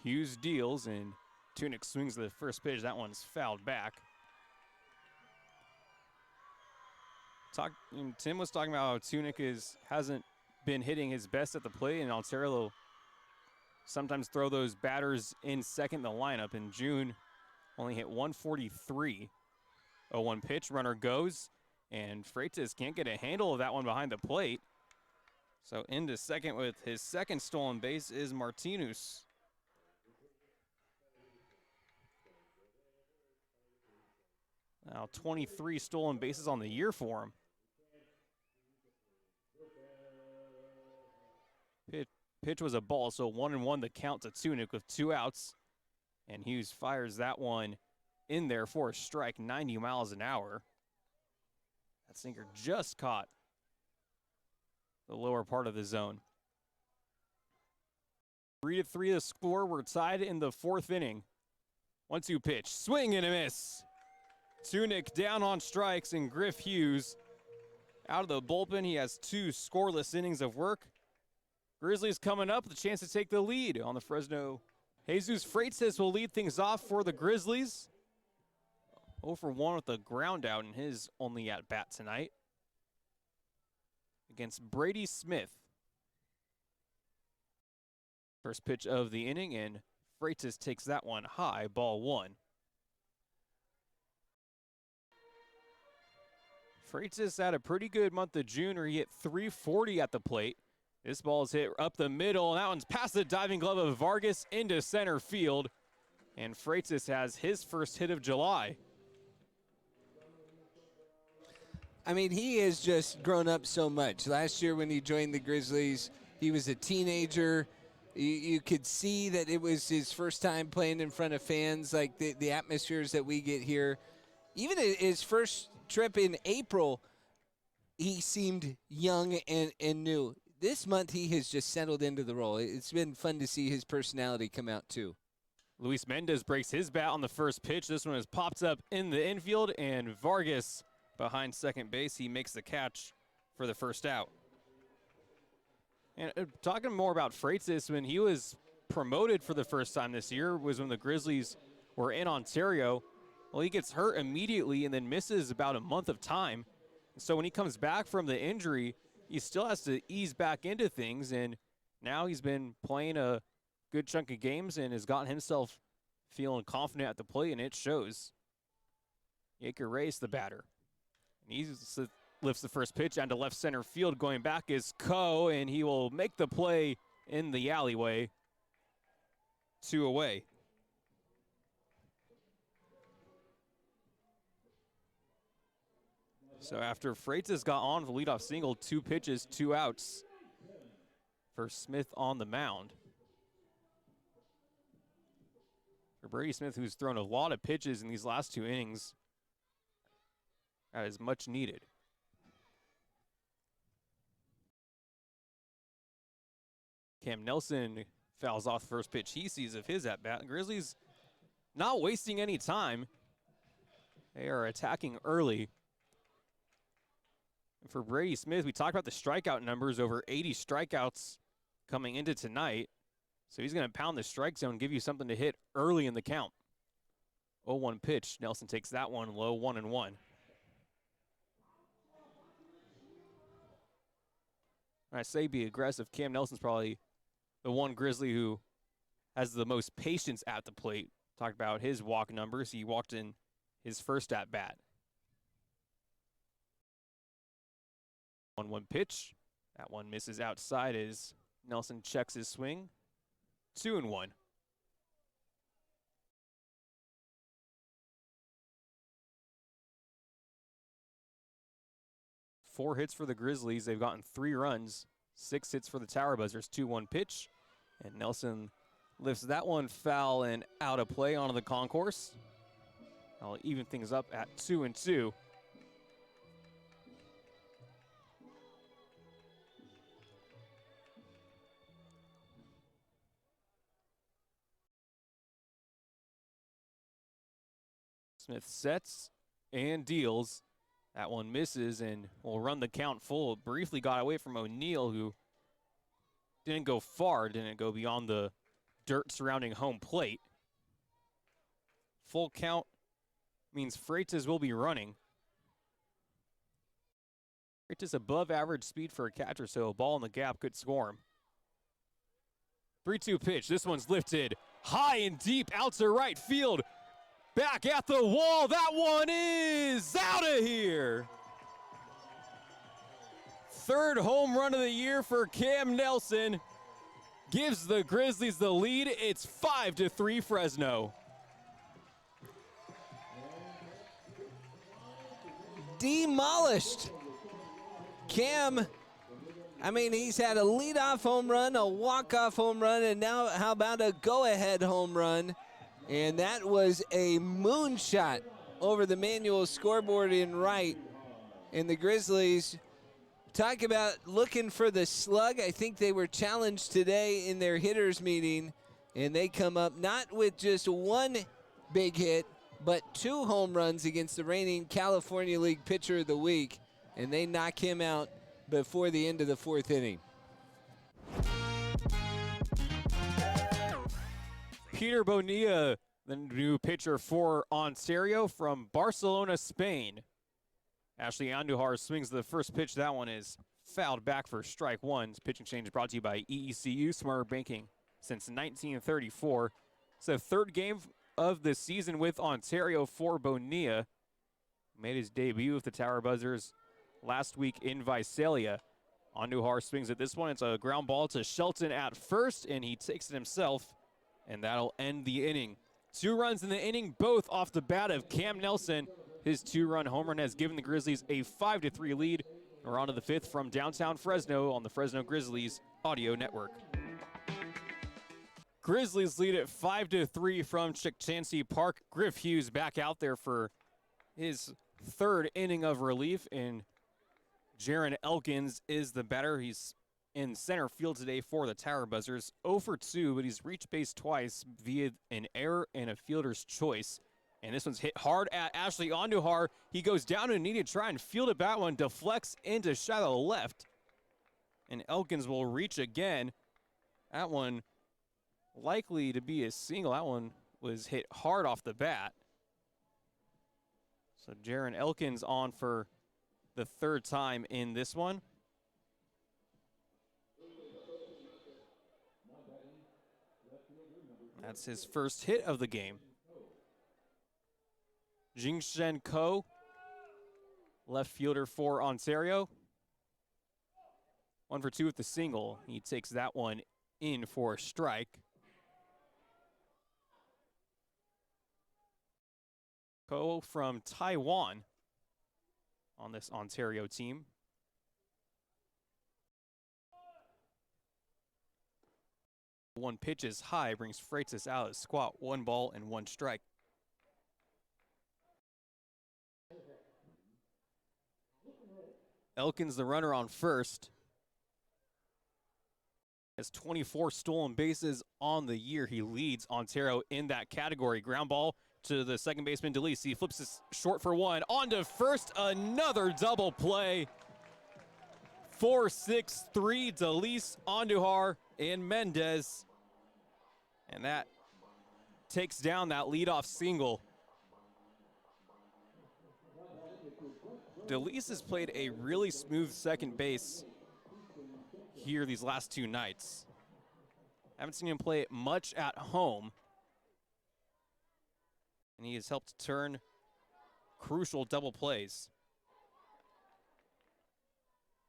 Hughes deals, and Tunick swings the first pitch. That one's fouled back. Tim was talking about how Tunick hasn't been hitting his best at the plate, and Ontario sometimes throw those batters in second in the lineup. In June, only hit 143. 0-1 pitch, runner goes, and Freitas can't get a handle of that one behind the plate. So into second with his second stolen base is Martinez. Now 23 stolen bases on the year for him. Pitch was a ball, so 1-1 the count to Tunick with 2 outs. And Hughes fires that one in there for a strike, 90 miles an hour. That sinker just caught the lower part of the zone. 3-3 the score. We're tied in the 4th inning. 1-2 pitch, swing and a miss. Tunick down on strikes, and Griff Hughes out of the bullpen. He has 2 scoreless innings of work. Grizzlies coming up with a chance to take the lead on the Fresno. Jesus Freitas will lead things off for the Grizzlies. 0 for 1 with a ground out in his only at bat tonight against Brady Smith. First pitch of the inning, and Freitas takes that one high, ball 1. Freitas had a pretty good month of June where he hit .340 at the plate. This ball's hit up the middle, and that one's past the diving glove of Vargas into center field. And Freitas has his first hit of July. I mean, he has just grown up so much. Last year when he joined the Grizzlies, he was a teenager. You could see that it was his first time playing in front of fans, like the atmospheres that we get here. Even his first trip in April, he seemed young and new. This month, he has just settled into the role. It's been fun to see his personality come out, too. Luis Mendez breaks his bat on the first pitch. This one is popped up in the infield, and Vargas behind second base. He makes the catch for the first out. And talking more about Freitas, when he was promoted for the first time this year was when the Grizzlies were in Ontario. Well, he gets hurt immediately and then misses about a month of time. So when he comes back from the injury, he still has to ease back into things, and now he's been playing a good chunk of games and has gotten himself feeling confident at the plate, and it shows. Yaker Reyes, the batter. And he lifts the first pitch down to left center field. Going back is Coe, and he will make the play in the alleyway. 2 away. So after Freitas got on for the leadoff single, 2 pitches, 2 outs for Smith on the mound. For Brady Smith, who's thrown a lot of pitches in these last 2 innings, that is much needed. Cam Nelson fouls off the first pitch he sees of his at-bat. The Grizzlies not wasting any time. They are attacking early. For Brady Smith, we talked about the strikeout numbers, over 80 strikeouts coming into tonight. So he's going to pound the strike zone, give you something to hit early in the count. 0-1 pitch. Nelson takes that one low, 1-1. I say be aggressive. Cam Nelson's probably the one Grizzly who has the most patience at the plate. Talked about his walk numbers. He walked in his first at-bat. 1-1 pitch. That one misses outside as Nelson checks his swing. 2-1. Four hits for the Grizzlies. They've gotten 3 runs. 6 hits for the Tower Buzzers. 2-1 pitch. And Nelson lifts that one foul and out of play onto the concourse. I'll even things up at 2-2. Smith sets and deals. That one misses and will run the count full. Briefly got away from O'Neal, who didn't go far, didn't go beyond the dirt surrounding home plate. Full count means Freitas will be running. Freitas above average speed for a catcher, so a ball in the gap could score him. 3-2 pitch. This one's lifted high and deep out to right field. Back at the wall. That one is out of here. Third home run of the year for Cam Nelson. Gives the Grizzlies the lead. It's 5-3 Fresno. Demolished. Cam, I mean, he's had a leadoff home run, a walk-off home run, and now how about a go-ahead home run? And that was a moonshot over the manual scoreboard in right. And the Grizzlies, talk about looking for the slug. I think they were challenged today in their hitters meeting, and they come up not with just one big hit, but 2 home runs against the reigning California League Pitcher of the Week, and they knock him out before the end of the 4th inning. Peter Bonilla, the new pitcher for Ontario from Barcelona, Spain. Ashley Andujar swings the first pitch. That one is fouled back for strike 1. Pitching change is brought to you by EECU, Smarter Banking since 1934. It's the 3rd game of the season with Ontario for Bonilla. Made his debut with the Tower Buzzers last week in Visalia. Andujar swings at this one. It's a ground ball to Shelton at first, and he takes it himself, and that'll end the inning. 2 runs in the inning, both off the bat of Cam Nelson. His 2-run home run has given the Grizzlies a 5-3 lead. We're on to the 5th from downtown Fresno on the Fresno Grizzlies Audio Network. Grizzlies lead at 5-3 from Chickchansey Park. Griff Hughes back out there for his 3rd inning of relief, and Jaron Elkins is the batter. He's in center field today for the Tower Buzzers. 0 for 2, but he's reached base twice via an error and a fielder's choice. And this one's hit hard at Ashley Andujar. He goes down and need to try and field it. That one deflects into shallow left. And Elkins will reach again. That one likely to be a single. That one was hit hard off the bat. So Jaron Elkins on for the 3rd time in this one. That's his first hit of the game. Jingshen Ko, left fielder for Ontario. 1 for 2 with the single. He takes that one in for a strike. Ko from Taiwan on this Ontario team. One pitch is high, brings Freitas out at squat. 1 ball and 1 strike. Elkins, the runner on first, has 24 stolen bases on the year. He leads Ontario in that category. Ground ball to the second baseman, DeLise. He flips this short for 1. On to first, another double play. 4-6-3, DeLise, Andujar, and Mendez. And that takes down that leadoff single. DeLise has played a really smooth second base here these last 2 nights. Haven't seen him play much at home. And he has helped turn crucial double plays.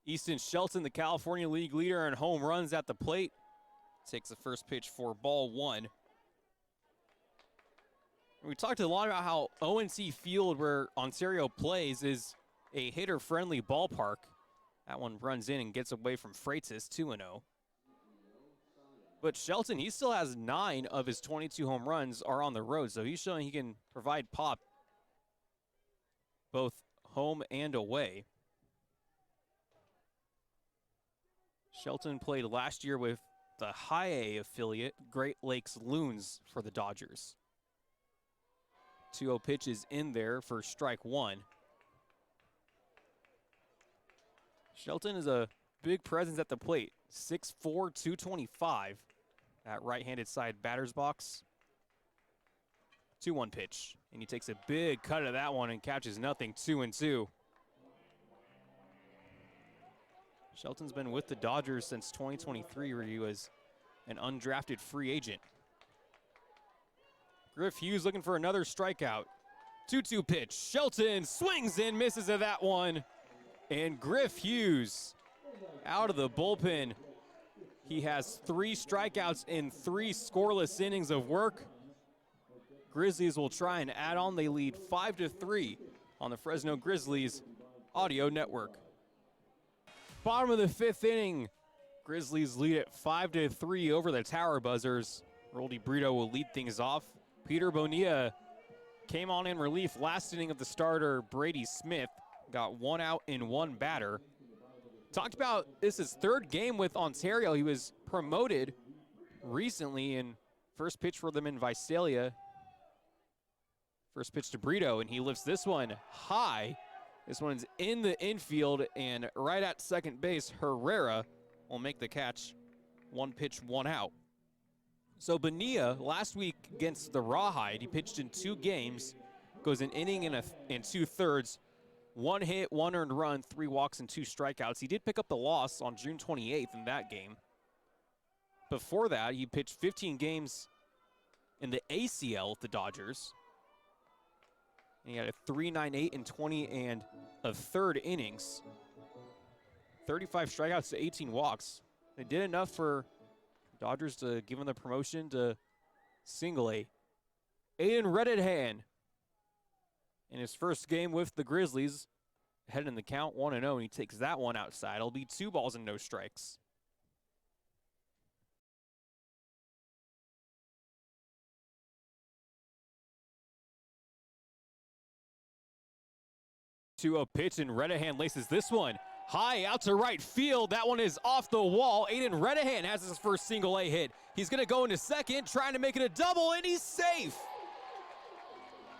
Easton Shelton, the California League leader in home runs at the plate, takes the first pitch for ball 1. We talked a lot about how ONC Field, where Ontario plays, is a hitter-friendly ballpark. That one runs in and gets away from Freitas, 2-0. But Shelton, he still has 9 of his 22 home runs are on the road, so he's showing he can provide pop both home and away. Shelton played last year with the High A affiliate, Great Lakes Loons, for the Dodgers. 2-0 pitch is in there for strike 1. Shelton is a big presence at the plate. 6'4", 225. That right-handed side batter's box. 2-1 pitch. And he takes a big cut of that one and catches nothing. 2-2. Shelton's been with the Dodgers since 2023, where he was an undrafted free agent. Griff Hughes looking for another strikeout. 2-2 pitch. Shelton swings and misses at that one. And Griff Hughes out of the bullpen. He has 3 strikeouts in 3 scoreless innings of work. Grizzlies will try and add on. They lead 5-3 on the Fresno Grizzlies audio network. Bottom of the 5th inning. Grizzlies lead at 5-3 over the Tower Buzzers. Roldy Brito will lead things off. Peter Bonilla came on in relief last inning of the starter Brady Smith. Got 1 out in 1 batter. Talked about this is 3rd game with Ontario. He was promoted recently in first pitch for them in Visalia. First pitch to Brito, and he lifts this one high. This one's in the infield, and right at second base, Herrera will make the catch. 1 pitch, 1 out. So Bonilla, last week against the Rawhide, he pitched in 2 games, goes an inning and 2/3, 1 hit, 1 earned run, 3 walks, and 2 strikeouts. He did pick up the loss on June 28th in that game. Before that, he pitched 15 games in the ACL with the Dodgers. And he had a 3.98 in 20 and a third innings. 35 strikeouts to 18 walks. They did enough for Dodgers to give him the promotion to single A. Aiden Reddington in his first game with the Grizzlies, heading in the count 1-0, and he takes that one outside. It'll be 2 balls and no strikes. To a pitch, and Reddington laces this one high out to right field. That one is off the wall. Aiden Reddington has his first single A hit. He's going to go into second, trying to make it a double, and he's safe.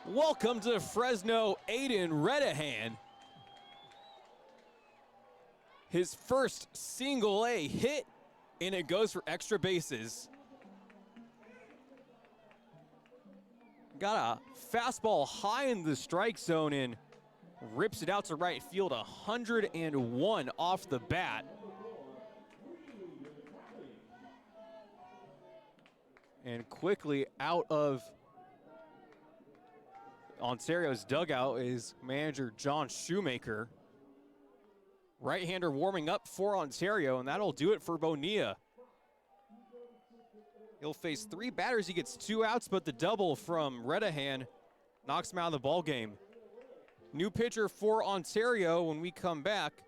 Welcome to Fresno, Aiden Reddington. His first single A hit, and it goes for extra bases. Got a fastball high in the strike zone and rips it out to right field. 101 off the bat. And quickly out of Ontario's dugout is manager John Shoemaker. Right-hander warming up for Ontario, and that'll do it for Bonilla. He'll face 3 batters. He gets 2 outs, but the double from Reddington knocks him out of the ball game. New pitcher for Ontario when we come back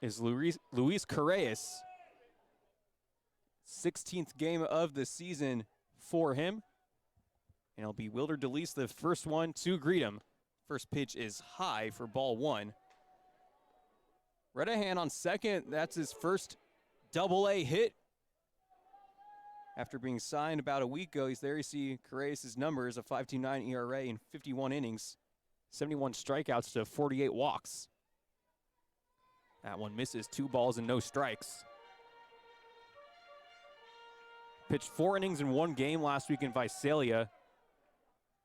is Luis Correas. 16th game of the season for him. And it'll be Wilder DeLeese, the first one to greet him. First pitch is high for ball 1. Reddington on second. That's his first double-A hit. After being signed about a week ago, he's there. You see Correas' numbers, a 5.29 ERA in 51 innings. 71 strikeouts to 48 walks. That one misses. 2 balls and no strikes. Pitched 4 innings in 1 game last week in Visalia.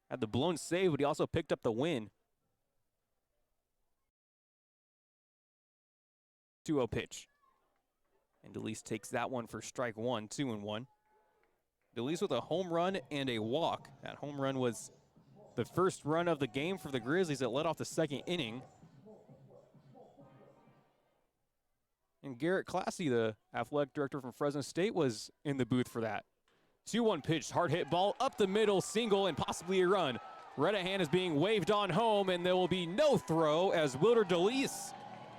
Had the blown save, but he also picked up the win. 2-0 pitch. And DeLeese takes that one for strike 1, 2-1. DeLeese with a home run and a walk. That home run was the first run of the game for the Grizzlies that led off the 2nd inning. And Garrett Classy, the athletic director from Fresno State, was in the booth for that. 2-1 pitch, hard hit ball up the middle, single, and possibly a run. Reddington is being waved on home, and there will be no throw as Wilder DeLeese,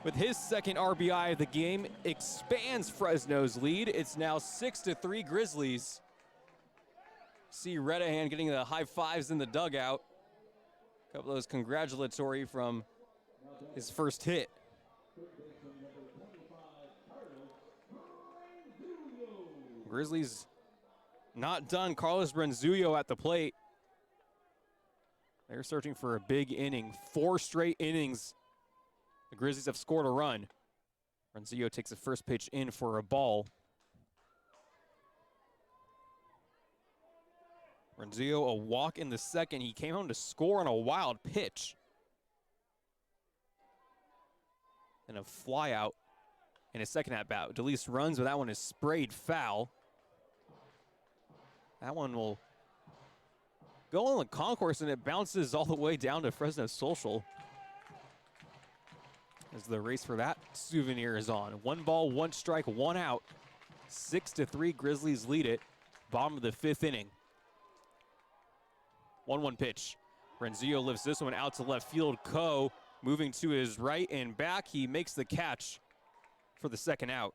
with his 2nd RBI of the game, expands Fresno's lead. It's now 6-3 Grizzlies. See Reddington getting the high fives in the dugout. A couple of those congratulatory from his first hit. Grizzlies not done. Carlos Renzullo at the plate. They're searching for a big inning. 4 straight innings. The Grizzlies have scored a run. Renzullo takes the first pitch in for a ball. Renzullo a walk in the 2nd. He came home to score on a wild pitch. And a fly out in his 2nd at bat. DeLeese runs, but that one is sprayed foul. That one will go on the concourse, and it bounces all the way down to Fresno Social. As the race for that souvenir is on. 1 ball, 1 strike, 1 out. 6-3, Grizzlies lead it. Bottom of the 5th inning. 1-1 pitch. Renzillo lifts this one out to left field. Coe moving to his right and back. He makes the catch for the 2nd out.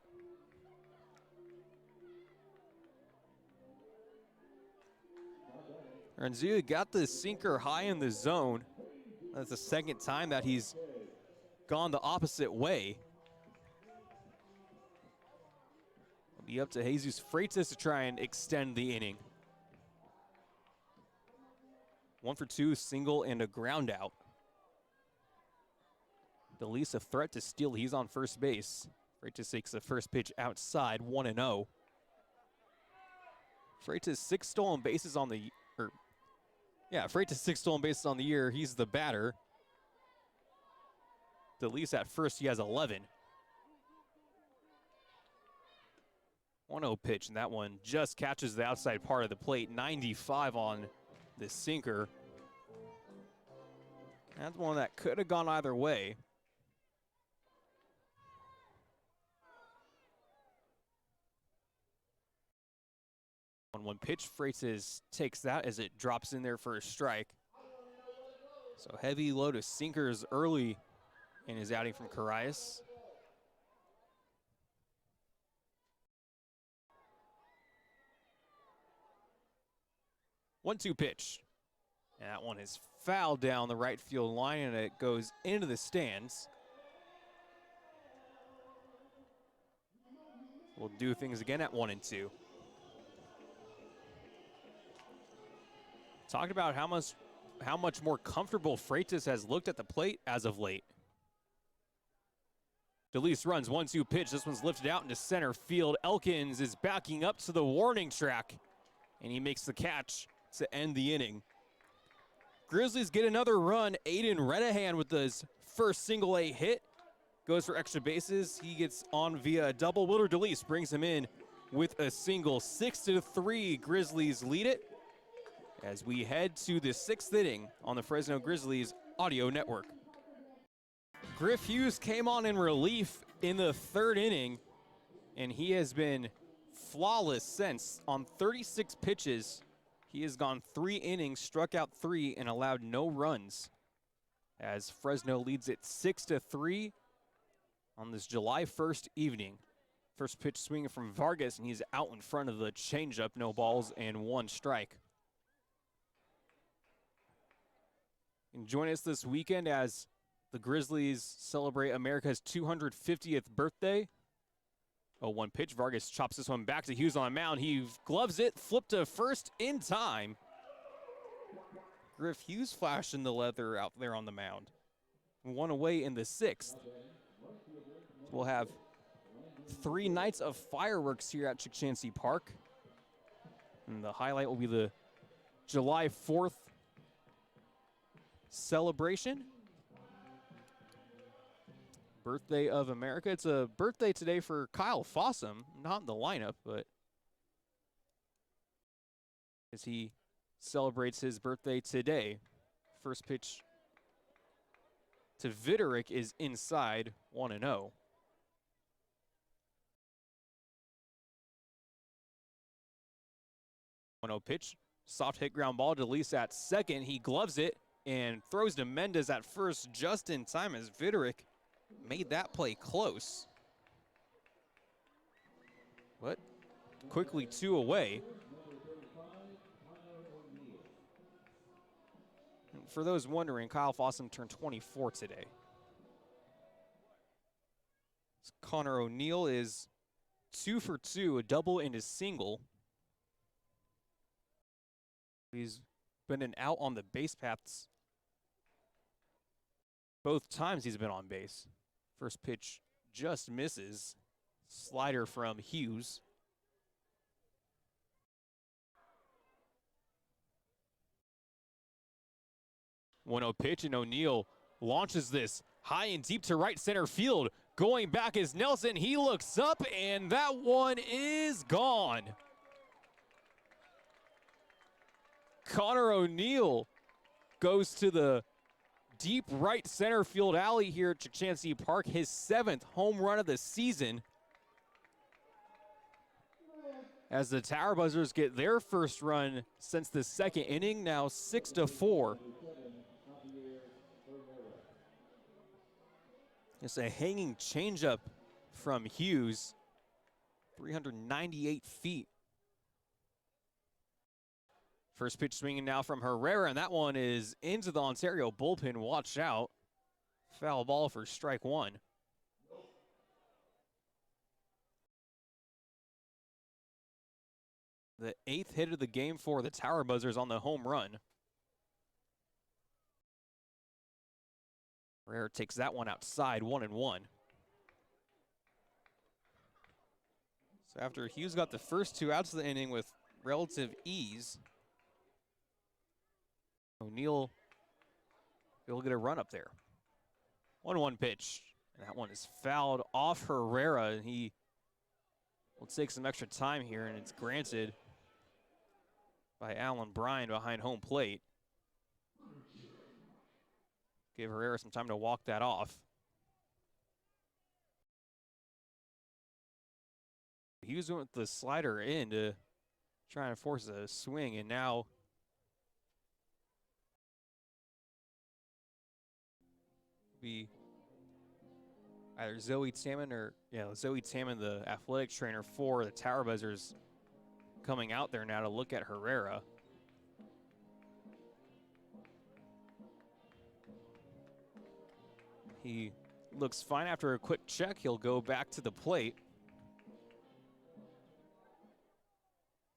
Renzillo got the sinker high in the zone. That's the 2nd time that he's gone the opposite way. It'll be up to Jesus Freitas to try and extend the inning. 1 for 2, single and a ground out. DeLeese a threat to steal. He's on first base. Freitas takes the first pitch outside, 1-0. Freitas 6 stolen bases on the Freitas 6 stolen bases on the year. He's the batter. DeLeese at first, he has 11. 1-0 pitch, and that one just catches the outside part of the plate. 95 on the sinker. That's one that could have gone either way. One pitch, Freitas takes that as it drops in there for a strike. So heavy load of sinkers early in his outing from Carias. One-two pitch. And that one is fouled down the right field line, and it goes into the stands. We'll do things again at 1-2. Talked about how much more comfortable Freitas has looked at the plate as of late. DeLeese runs 1-2 pitch. This one's lifted out into center field. Elkins is backing up to the warning track, and he makes the catch to end the inning. Grizzlies get another run. Aiden Renahan with his first single-A hit. Goes for extra bases. He gets on via a double. Willard DeLeese brings him in with a single. 6-3, Grizzlies lead it as we head to the 6th inning on the Fresno Grizzlies Audio Network. Griff Hughes came on in relief in the 3rd inning, and he has been flawless since. On 36 pitches, he has gone 3 innings, struck out 3, and allowed no runs, as Fresno leads it 6-3 on this July 1st evening. First pitch swinging from Vargas, and he's out in front of the changeup. No balls and 1 strike. And join us this weekend as the Grizzlies celebrate America's 250th birthday. 0-1 pitch. Vargas chops this one back to Hughes on mound. He gloves it, flipped to first in time. Griff Hughes flashing the leather out there on the mound. 1 away in the 6th. We'll have 3 nights of fireworks here at Chick-Chansey Park. And the highlight will be the July 4th celebration. Birthday of America. It's a birthday today for Kyle Fossum, not in the lineup, but as he celebrates his birthday today. First pitch to Vitterick is inside, 1-0. Pitch, soft hit ground ball. DeLeese at second. He gloves it and throws to Mendez at first just in time as Vitterick made that play close. But quickly 2 away. And for those wondering, Kyle Fossum turned 24 today. Connor O'Neill is 2 for 2, a double and a single. He's been an out on the base paths both times he's been on base. First pitch just misses. Slider from Hughes. One-0 pitch, and O'Neill launches this high and deep to right center field. Going back is Nelson. He looks up, and that one is gone. Connor O'Neill goes to the deep right center field alley here at Chachansey Park, his 7th home run of the season. As the Tower Buzzers get their first run since the 2nd inning, now 6-4. It's a hanging changeup from Hughes, 398 feet. First pitch swinging now from Herrera, and that one is into the Ontario bullpen. Watch out. Foul ball for strike 1. The 8th hit of the game for the Tower Buzzers on the home run. Herrera takes that one outside, 1-1. So after Hughes got the first 2 outs of the inning with relative ease, O'Neill will get a run up there. 1-1 pitch, and that one is fouled off Herrera, and he will take some extra time here, and it's granted by Alan Bryan behind home plate. Give Herrera some time to walk that off. Hughes went with the slider in to try and force a swing, and now be either Zoe Tammon or, Zoe Tammon, the athletic trainer for the Tower Buzzers, coming out there now to look at Herrera. He looks fine after a quick check. He'll go back to the plate.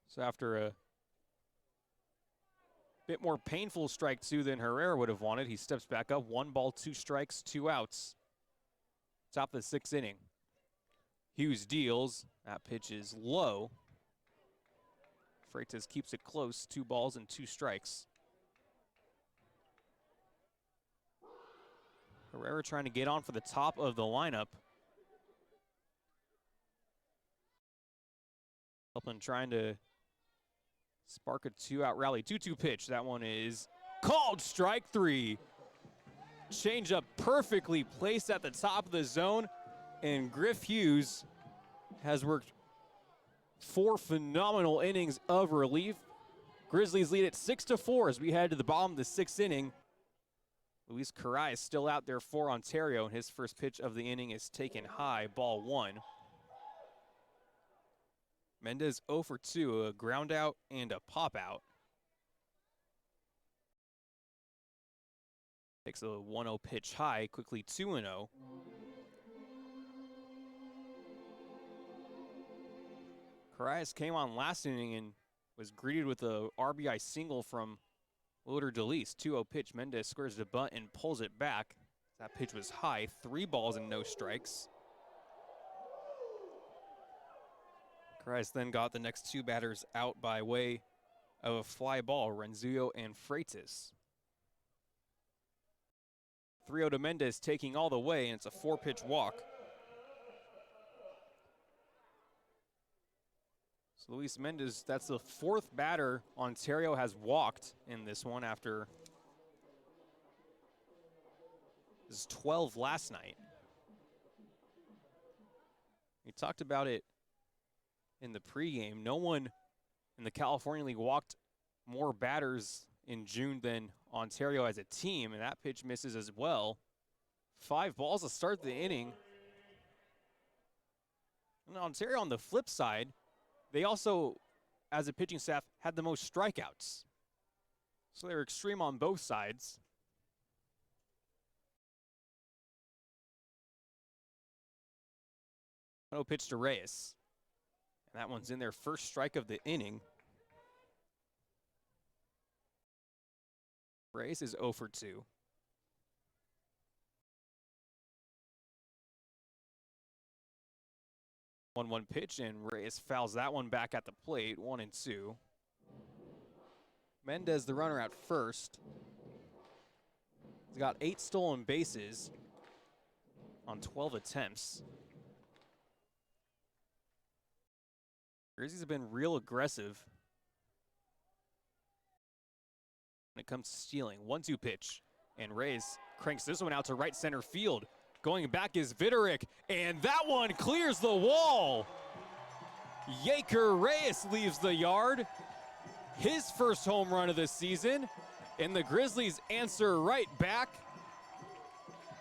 So after a bit more painful strike 2 than Herrera would have wanted, he steps back up. 1 ball, 2 strikes, 2 outs. Top of the 6th inning. Hughes deals. That pitch is low. Freitas keeps it close. 2 balls and 2 strikes. Herrera trying to get on for the top of the lineup. Helping trying to spark a 2-out rally. 2-2 pitch. That one is called strike 3. Changeup perfectly placed at the top of the zone. And Griff Hughes has worked 4 phenomenal innings of relief. Grizzlies lead at 6-4 as we head to the bottom of the 6th inning. Luis Caray is still out there for Ontario, and his first pitch of the inning is taken high, ball 1. Mendez 0 for 2, a ground out and a pop out. Takes a 1-0 pitch high, quickly 2-0. Caray came on last inning and was greeted with a RBI single from Loder DeLeese. 2-0 pitch. Mendez squares the bunt and pulls it back. That pitch was high. 3 balls and no strikes. Caray then got the next 2 batters out by way of a fly ball, Renzullo and Freitas. 3-0 to Mendez, taking all the way, and it's a 4-pitch walk. So Luis Mendez, that's the 4th batter Ontario has walked in this one after his 12 last night. We talked about it in the pregame. No one in the California League walked more batters in June than Ontario as a team, and that pitch misses as well. 5 balls to start the inning. And Ontario on the flip side, they also, as a pitching staff, had the most strikeouts. So they were extreme on both sides. No pitch to Reyes. And that one's in their first strike of the inning. Reyes is 0 for 2. One pitch, and Reyes fouls that one back at the plate. 1-2. Mendez, the runner at first. He's got 8 stolen bases on 12 attempts. Grizzlies have been real aggressive when it comes to stealing. 1-2 pitch, and Reyes cranks this one out to right center field. Going back is Vitterick, and that one clears the wall. Yaker Reyes leaves the yard. His first home run of the season, and the Grizzlies answer right back.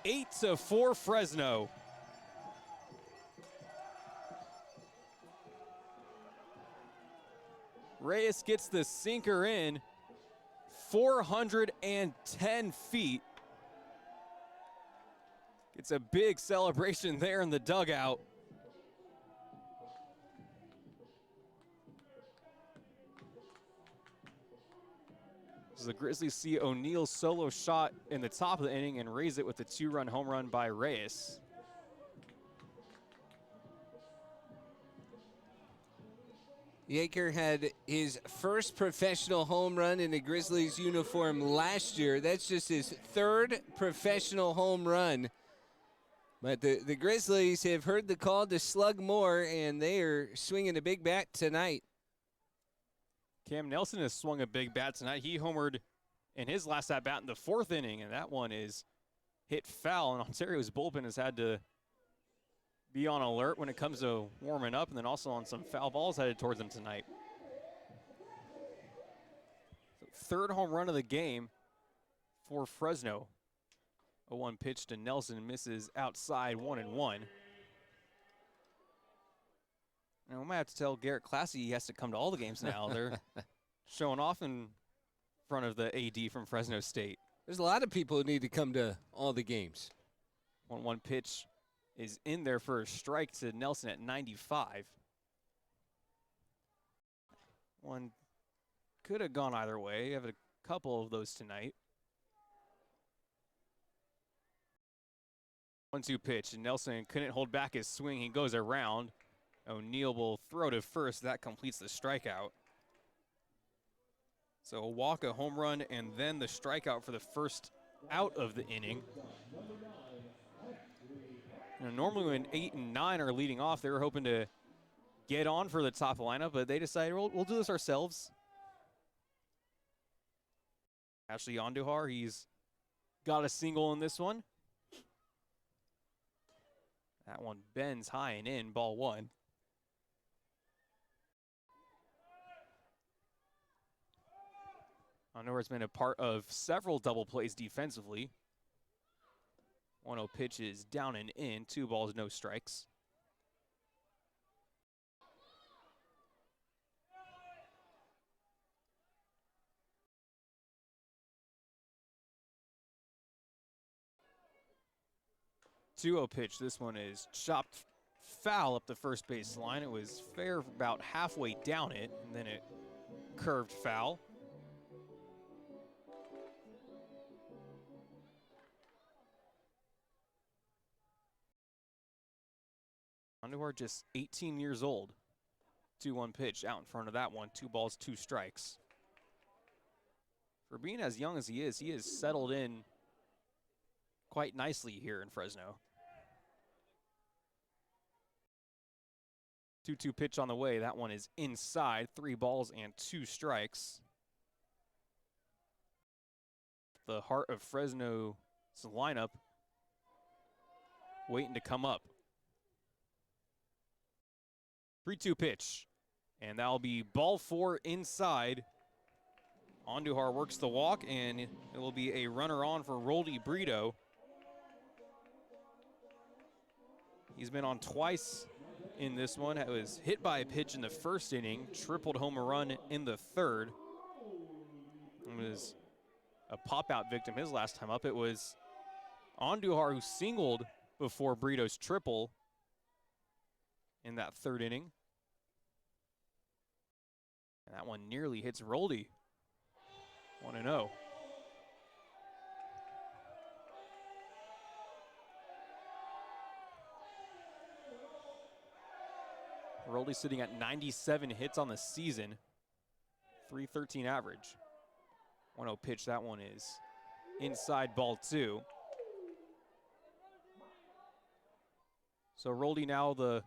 8-4 Fresno. Reyes gets the sinker in, 410 feet. It's a big celebration there in the dugout. So the Grizzlies see O'Neal's solo shot in the top of the inning and raise it with a 2-run home run by Reyes. Yaker had his first professional home run in a Grizzlies uniform last year. That's just his third professional home run. But the Grizzlies have heard the call to slug more, and they are swinging a big bat tonight. Cam Nelson has swung a big bat tonight. He homered in his last at-bat in the 4th inning, and that one is hit foul, and Ontario's bullpen has had to be on alert when it comes to warming up, and then also on some foul balls headed towards them tonight. So 3rd home run of the game for Fresno. A 1 pitch to Nelson, misses outside, 1-1. And we might have to tell Garrett Classy he has to come to all the games now. They're showing off in front of the AD from Fresno State. There's a lot of people who need to come to all the games. 1-1 pitch is in there for a strike to Nelson at 95. One could have gone either way. You have a couple of those tonight. 1-2 pitch, and Nelson couldn't hold back his swing. He goes around. O'Neal will throw to first. That completes the strikeout. So a walk, a home run, and then the strikeout for the first out of the inning. You know, normally when 8 and 9 are leading off, they were hoping to get on for the top lineup, but they decided we'll do this ourselves. Ashley Andujar, he's got a single in this one. That one bends high and in, ball 1. Andujar's been a part of several double plays defensively. 1-0 pitch is down and in, 2 balls, no strikes. Two-0 pitch. This one is chopped foul up the first base line. It was fair about halfway down it, and then it curved foul. Andujar just 18 years old. 2-1 pitch out in front of that one. 2 balls, 2 strikes. For being as young as he is settled in quite nicely here in Fresno. 2-2 pitch on the way. That one is inside. 3 balls and 2 strikes. The heart of Fresno's lineup waiting to come up. 3-2 pitch, and that'll be ball 4 inside. Andujar works the walk, and it will be a runner on for Roldy Brito. He's been on twice in this one. It was hit by a pitch in the first inning, tripled home run in the 3rd. It was a pop-out victim his last time up. It was Andujar who singled before Brito's triple in that 3rd inning. And that one nearly hits Roldy. 1-0. Roldy sitting at 97 hits on the season. .313 average. 1-0 pitch, that one is inside, ball 2. So Roldy now the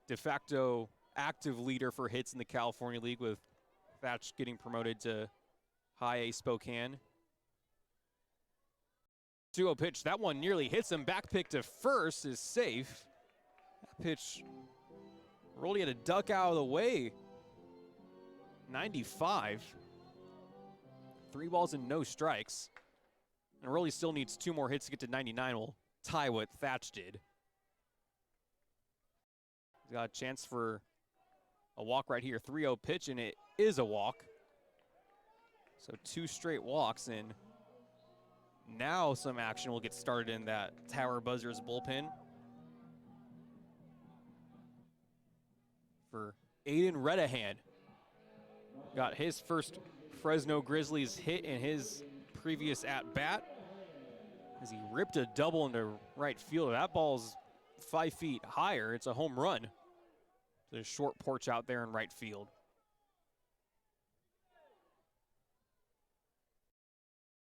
de facto active leader for hits in the California League, with Thatch getting promoted to High A Spokane. 2-0 pitch. That one nearly hits him. Back pick to first is safe. That pitch, Roldy had a duck out of the way. 95. 3 balls and no strikes. And Roldy still needs 2 more hits to get to 99. Will tie what Thatch did. He's got a chance for a walk right here. 3-0 pitch, and it is a walk. So 2 straight walks, and now some action will get started in that Tower Buzzers bullpen. For Aiden Redahan. Got his first Fresno Grizzlies hit in his previous at-bat as he ripped a double into right field. That ball's 5 feet higher. It's a home run. There's a short porch out there in right field.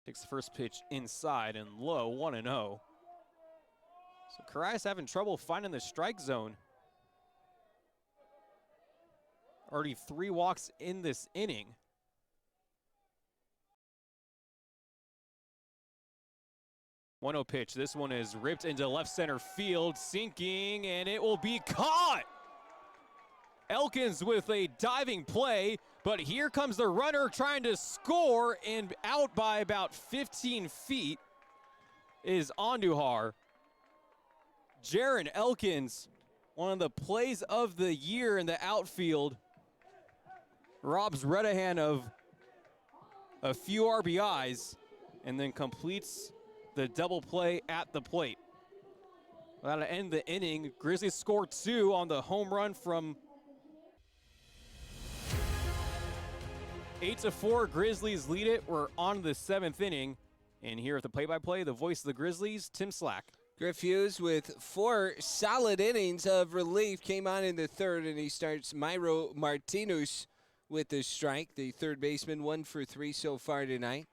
Takes the first pitch inside and low, 1-0. So Karias having trouble finding the strike zone. Already 3 walks in this inning. One 0 pitch. This one is ripped into left center field, sinking, and it will be caught. Elkins with a diving play, but here comes the runner trying to score, and out by about 15 feet is Andujar. Jaron Elkins, one of the plays of the year in the outfield, robs Redahan of a few RBIs and then completes the double play at the plate. That'll end the inning. Grizzlies score 2 on the home run from 8-4. Grizzlies lead it. We're on the 7th inning. And here at the play-by-play, the voice of the Grizzlies, Tim Slack. Griff Hughes with 4 solid innings of relief came on in the 3rd, and he starts Myro Martinez with the strike. The third baseman, 1 for 3 so far tonight.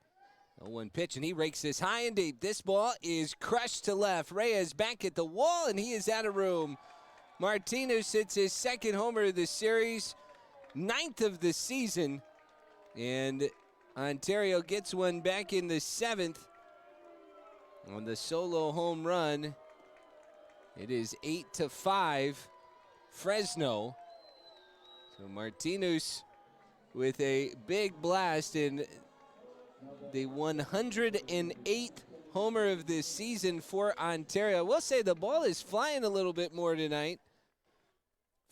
0-1 pitch, and he rakes this high and deep. This ball is crushed to left. Reyes back at the wall, and he is out of room. Martinez hits his 2nd homer of the series, 9th of the season, and Ontario gets one back in the 7th on the solo home run. It is 8-5 Fresno. So Martinez with a big blast in the 108th homer of this season for Ontario. I will say the ball is flying a little bit more tonight.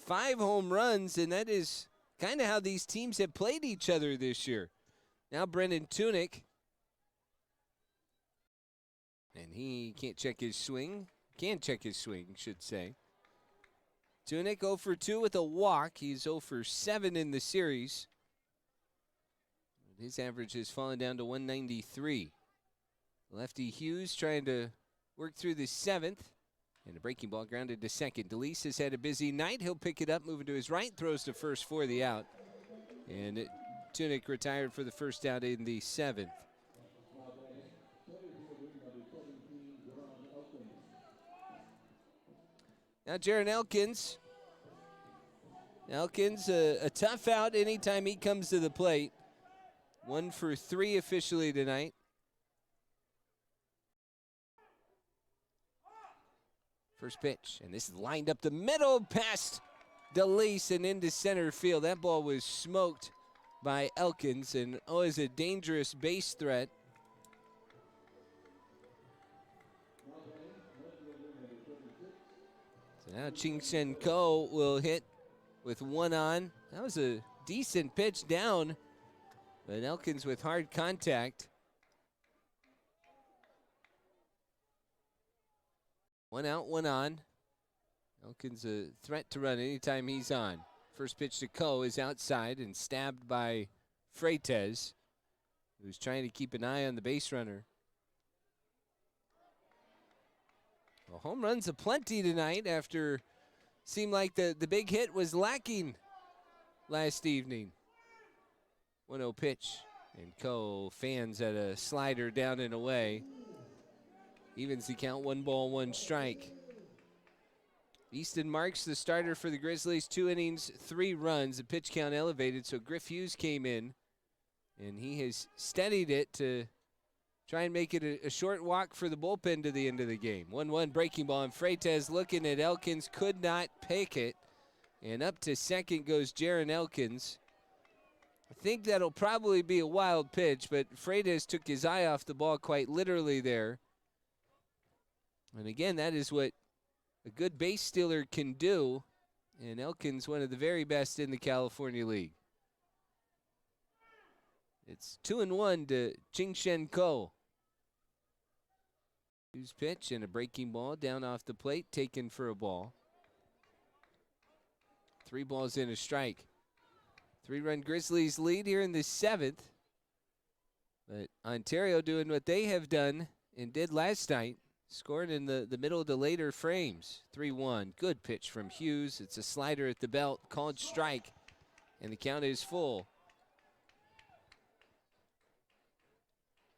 5 home runs, and that is kind of how these teams have played each other this year. Now Brennan Tunick. And he can't check his swing. Can check his swing, should say. Tunick 0 for 2 with a walk. He's 0 for 7 in the series. His average has fallen down to 193. Lefty Hughes trying to work through the 7th. And a breaking ball grounded to second. DeLise has had a busy night. He'll pick it up, moving to his right, throws to first for the out. And Tunick retired for the first out in the 7th. Now Jaron Elkins. Elkins, a tough out anytime he comes to the plate. 1 for 3 officially tonight. First pitch, and this is lined up the middle past DeLise and into center field. That ball was smoked by Elkins, and is a dangerous base threat. So now Ching-Sen Ko will hit with 1 on. That was a decent pitch down, but Elkins with hard contact. 1 out, 1 on. Elkins a threat to run anytime he's on. First pitch to Ko is outside and stabbed by Freites, who's trying to keep an eye on the base runner. Well, home runs aplenty tonight after seemed like the big hit was lacking last evening. 1-0 pitch, and Ko fans at a slider down and away. Evens the count, 1 ball, 1 strike. Easton Marks, the starter for the Grizzlies, 2 innings, 3 runs. The pitch count elevated, so Griff Hughes came in And he has steadied it to try and make it a short walk for the bullpen to the end of the game. 1-1 breaking ball, and Freitas looking at Elkins, could not pick it. And up to second goes Jaron Elkins. I think that'll probably be a wild pitch, but Freitas took his eye off the ball quite literally there. And again, that is what a good base stealer can do. And Elkins, one of the very best in the California League. It's 2-1 to Ching-Shen Ko. Who's pitch and a breaking ball down off the plate, taken for a ball. 3 balls in a strike. 3-run Grizzlies lead here in the 7th. But Ontario doing what they have done and did last night, scoring in the middle to later frames. 3-1. Good pitch from Hughes. It's a slider at the belt, called strike, and the count is full.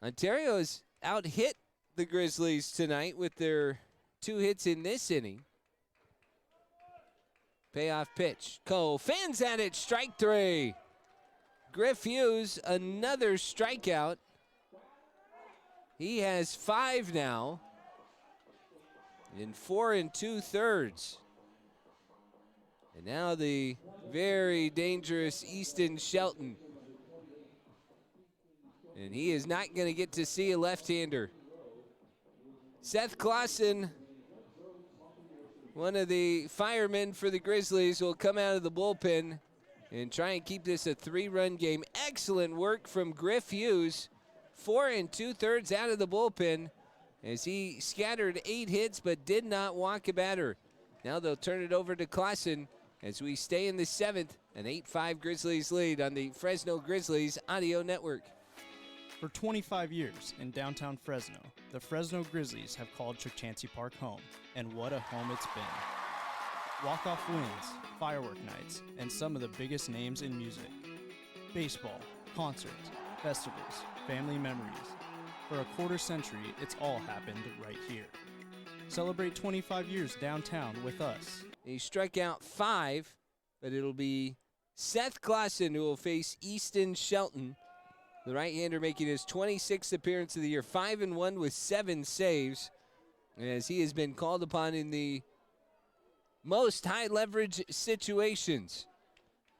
Ontario has out-hit the Grizzlies tonight with their 2 hits in this inning. Payoff pitch. Cole fans at it, strike 3. Griff Hughes, another strikeout. He has 5 now in 4 2/3. And now the very dangerous Easton Shelton. And he is not going to get to see a left-hander. Seth Clausen, one of the firemen for the Grizzlies, will come out of the bullpen and try and keep this a 3-run game. Excellent work from Griff Hughes. 4 2/3 out of the bullpen as he scattered 8 hits but did not walk a batter. Now they'll turn it over to Clausen as we stay in the 7th. An 8-5 Grizzlies lead on the Fresno Grizzlies Audio Network. For 25 years in downtown Fresno, the Fresno Grizzlies have called Chukchansi Park home, and what a home it's been. Walk-off wins, firework nights, and some of the biggest names in music. Baseball, concerts, festivals, family memories. For a quarter century, it's all happened right here. Celebrate 25 years downtown with us. He struck out 5, but it'll be Seth Clausen who will face Easton Shelton. The right-hander making his 26th appearance of the year, 5-1 with 7 saves, as he has been called upon in the most high-leverage situations.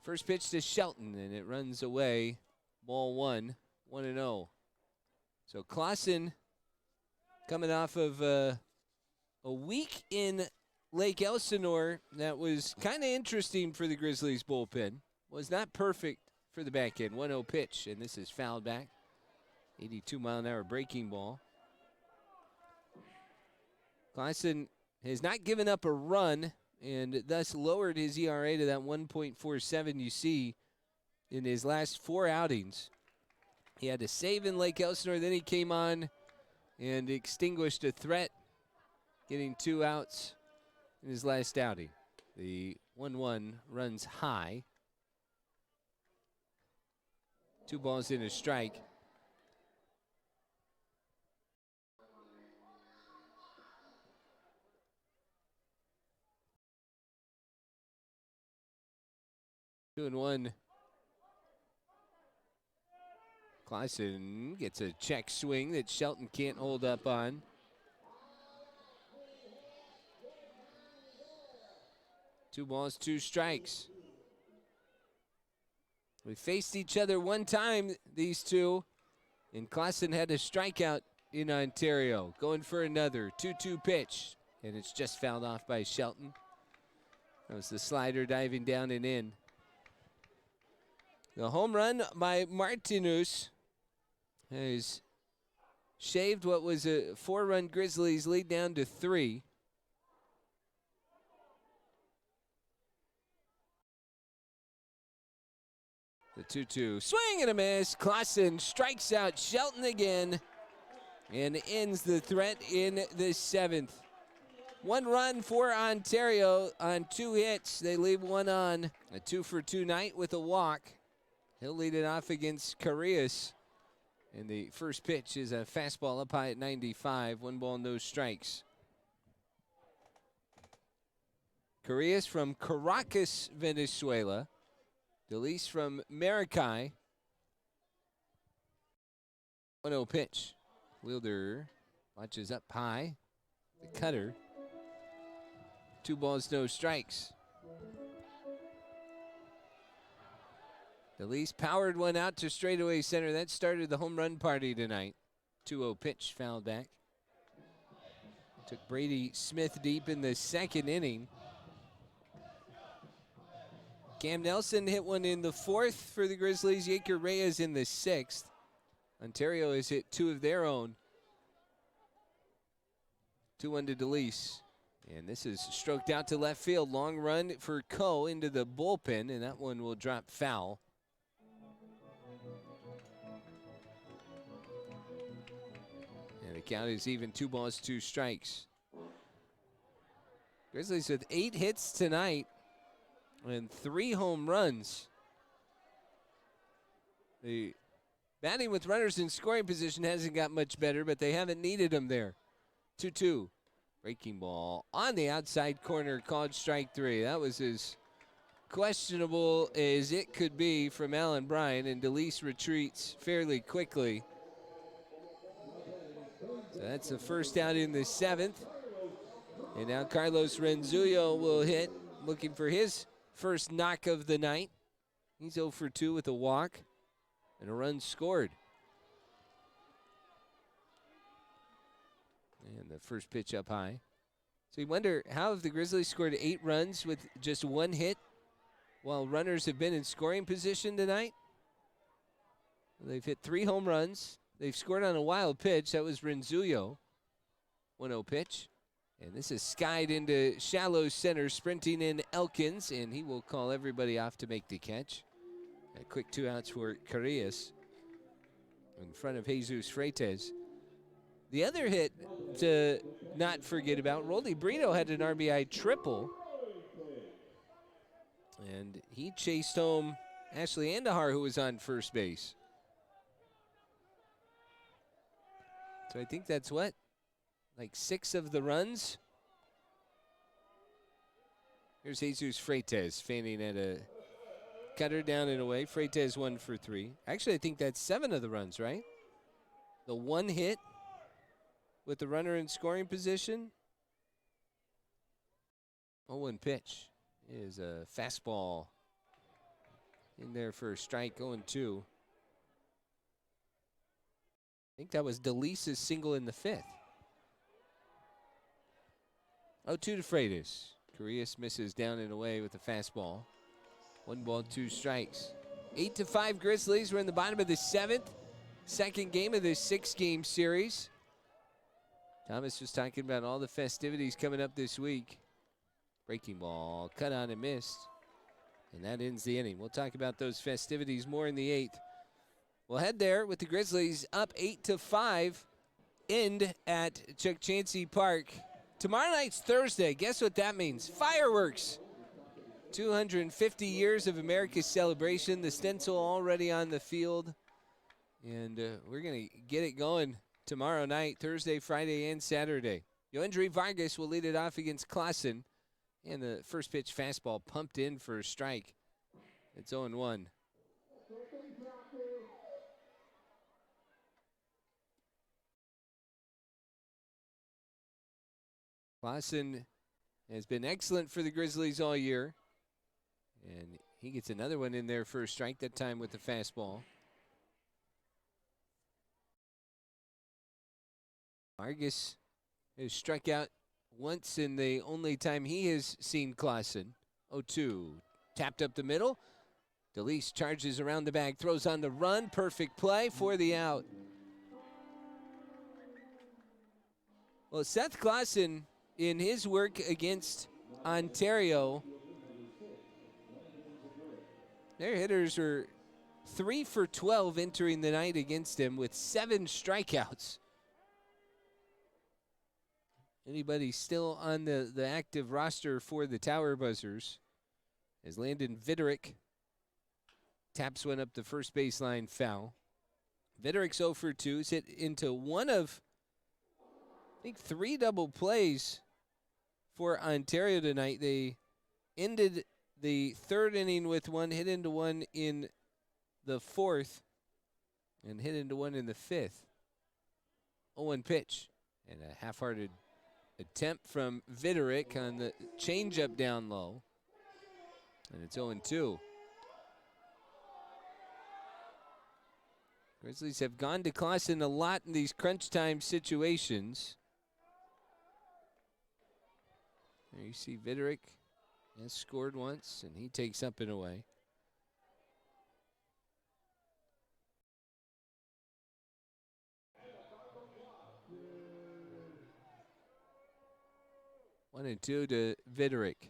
First pitch to Shelton, and it runs away. Ball 1, 1-0. So Clausen coming off of a week in Lake Elsinore that was kind of interesting for the Grizzlies bullpen. Was not perfect for the back end. 1-0 pitch, and this is fouled back. 82-mile-an-hour breaking ball. Clausen has not given up a run and thus lowered his ERA to that 1.47 you see in his last 4 outings. He had a save in Lake Elsinore, then he came on and extinguished a threat, getting 2 outs in his last outing. The 1-1 runs high. 2 balls in a strike. Two and one. Clausen gets a check swing that Shelton can't hold up on. Two balls, 2 strikes. We faced each other one time, these two, and Clausen had a strikeout in Ontario. Going for another 2-2 pitch, and it's just fouled off by Shelton. That was the slider diving down and in. The home run by Martinez has shaved what was a 4-run Grizzlies lead down to 3. The 2-2 swing and a miss. Clausen strikes out Shelton again and ends the threat in the 7th. 1 run for Ontario on 2 hits. They leave 1 on. A 2-for-2 night with a walk. He'll lead it off against Carrillas. And the first pitch is a fastball up high at 95. 1 ball, no strikes. Carrillas from Caracas, Venezuela. Delis from Maracay. 1-0 pitch. Wielder watches up high. The cutter. 2 balls, no strikes. DeLeese powered one out to straightaway center. That started the home run party tonight. 2-0 pitch, fouled back. Took Brady Smith deep in the second inning. Cam Nelson hit one in the 4th for the Grizzlies. Yaker Reyes in the 6th. Ontario has hit 2 of their own. 2-1 to DeLeese. And this is stroked out to left field. Long run for Coe into the bullpen, and that one will drop foul. And the count is even, 2 balls, 2 strikes. Grizzlies with 8 hits tonight and 3 home runs. The batting with runners in scoring position hasn't got much better, but they haven't needed them there. 2-2. Breaking ball on the outside corner, called strike 3. That was as questionable as it could be from Allen Bryan, and DeLeese retreats fairly quickly. So that's the first out in the 7th. And now Carlos Renzullo will hit, looking for his first knock of the night. He's 0 for 2 with a walk and a run scored. And the first pitch up high. So you wonder, how have the Grizzlies scored 8 runs with just 1 hit while runners have been in scoring position tonight? They've hit 3 home runs. They've scored on a wild pitch. That was Renzullo. 1-0 pitch. And this is skied into shallow center, sprinting in Elkins, and he will call everybody off to make the catch. A quick 2 outs for Carrillas in front of Jesus Freitas. The other hit to not forget about, Roldy Brito had an RBI triple. And he chased home Ashley Andahar, who was on first base. So I think that's what? Like 6 of the runs? Here's Jesus Freitas fanning at a cutter down and away. Freitas 1 for 3. Actually, I think that's 7 of the runs, right? The 1 hit with the runner in scoring position. 0-1 pitch is a fastball in there for a strike, 0-2. I think that was DeLeese's single in the 5th. 0-2 to Freitas. Carrillas misses down and away with the fastball. 1 ball, 2 strikes. 8-5 Grizzlies. We're in the bottom of the 7th. Second game of this 6-game series. Thomas was talking about all the festivities coming up this week. Breaking ball, cut on and missed. And that ends the inning. We'll talk about those festivities more in the 8th. We'll head there with the Grizzlies up 8-5. End at Chuck Chansey Park. Tomorrow night's Thursday. Guess what that means? Fireworks. 250 years of America's celebration. The stencil already on the field. And we're going to get it going tomorrow night, Thursday, Friday, and Saturday. Yoendry Vargas will lead it off against Clausen. And the first pitch fastball pumped in for a strike. It's 0-1. Clausen has been excellent for the Grizzlies all year. And he gets another one in there for a strike, that time with the fastball. Vargas has struck out once in the only time he has seen Clausen. 0-2. Tapped up the middle. DeLeese charges around the bag, throws on the run. Perfect play for the out. Well, Seth Clausen, in his work against Ontario, their hitters are 3 for 12 entering the night against him with 7 strikeouts. Anybody still on the active roster for the Tower Buzzers? As Landon Viderick taps one up the first baseline foul. Viderick's 0 for 2. He's hit into one of, I think, 3 double plays for Ontario tonight. They ended the 3rd inning with one, hit into one in the 4th, and hit into one in the 5th. 0-1 pitch. And a half-hearted attempt from Viderick on the changeup down low. And it's 0-2. Grizzlies have gone to Clausen a lot in these crunch time situations. There you see Viderick has scored once, and he takes up and away. One and two to Viderick.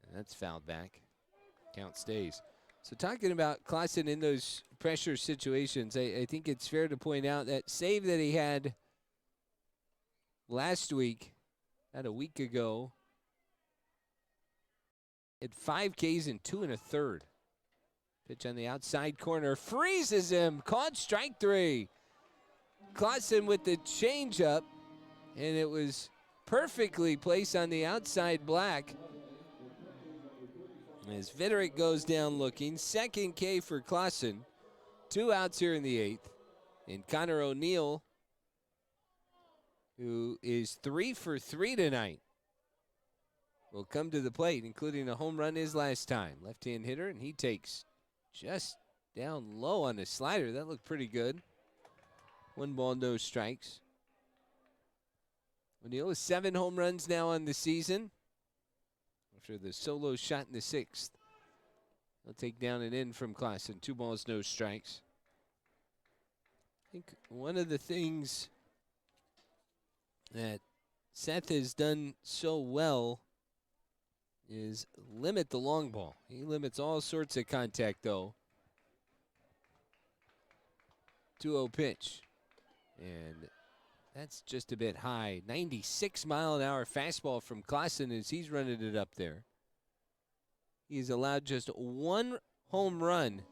And that's fouled back. Count stays. So talking about Clausen in those pressure situations, I think it's fair to point out that save that he had last week, about a week ago, had 5 Ks in 2 1/3. Pitch on the outside corner, freezes him, caught strike 3. Clausen with the changeup, and it was perfectly placed on the outside black. As Viderick goes down looking, second K for Clausen. 2 outs here in the 8th. And Connor O'Neill, who is 3 for 3 tonight, will come to the plate, including a home run his last time. Left-hand hitter, and he takes just down low on the slider. That looked pretty good. 1 ball, no strikes. O'Neill has 7 home runs now on the season. After the solo shot in the 6th. He'll take down and in from Clausen. 2 balls, no strikes. I think one of the things that Seth has done so well is limit the long ball. He limits all sorts of contact, though. 2-0 pitch. And that's just a bit high. 96-mile-an-hour fastball from Clausen as he's running it up there. He's allowed just 1 home run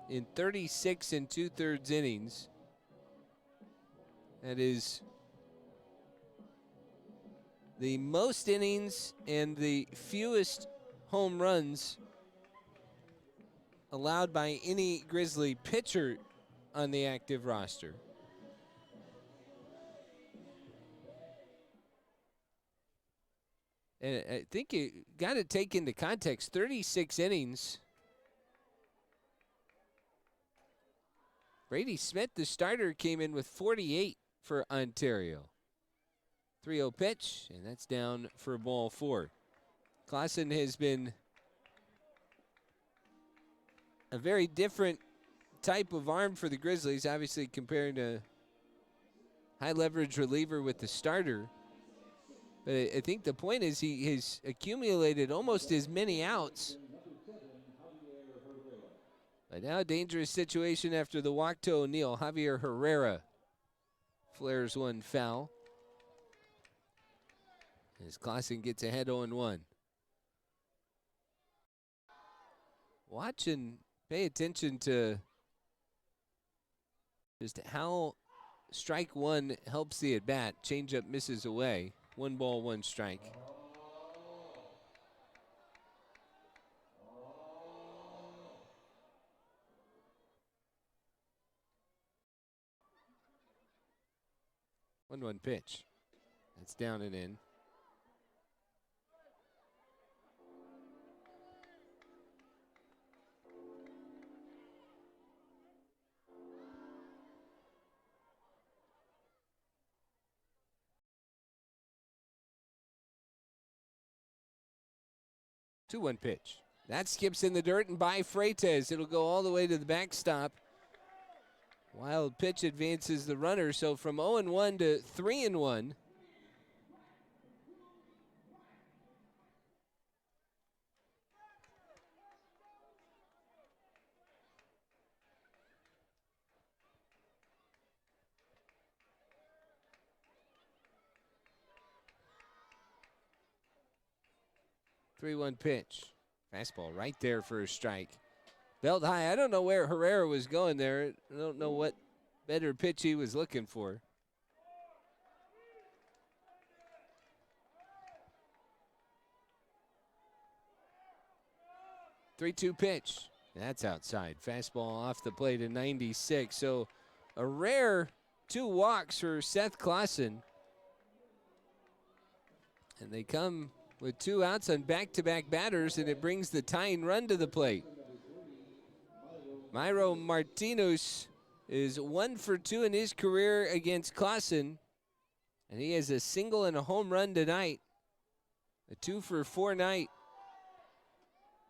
in 36 2/3 innings. That is the most innings and the fewest home runs allowed by any Grizzly pitcher on the active roster. And I think you got to take into context 36 innings. Brady Smith, the starter, came in with 48 for Ontario. 3-0 pitch, and that's down for ball 4. Clausen has been a very different type of arm for the Grizzlies, obviously comparing to high leverage reliever with the starter. But I think the point is he has accumulated almost as many outs. But now a dangerous situation after the walk to O'Neill. Javier Herrera flares one foul. As Clausen gets ahead 0-1. Watch and pay attention to just how strike 1 helps the at-bat. Changeup misses away. 1 ball, 1 strike. One pitch. That's down and in. Two-one pitch. That skips in the dirt and by Freitas. It'll go all the way to the backstop. Wild pitch advances the runner, so from 0-1 to 3-1. Three-one pitch. Fastball right there for a strike. Belt high. I don't know where Herrera was going there. I don't know what better pitch he was looking for. 3-2 pitch. That's outside. Fastball off the plate at 96. So a rare 2 walks for Seth Clausen. And they come with 2 outs on back-to-back batters, and it brings the tying run to the plate. Myro Martinez is 1 for 2 in his career against Clausen, and he has a single and a home run tonight. A 2 for 4 night,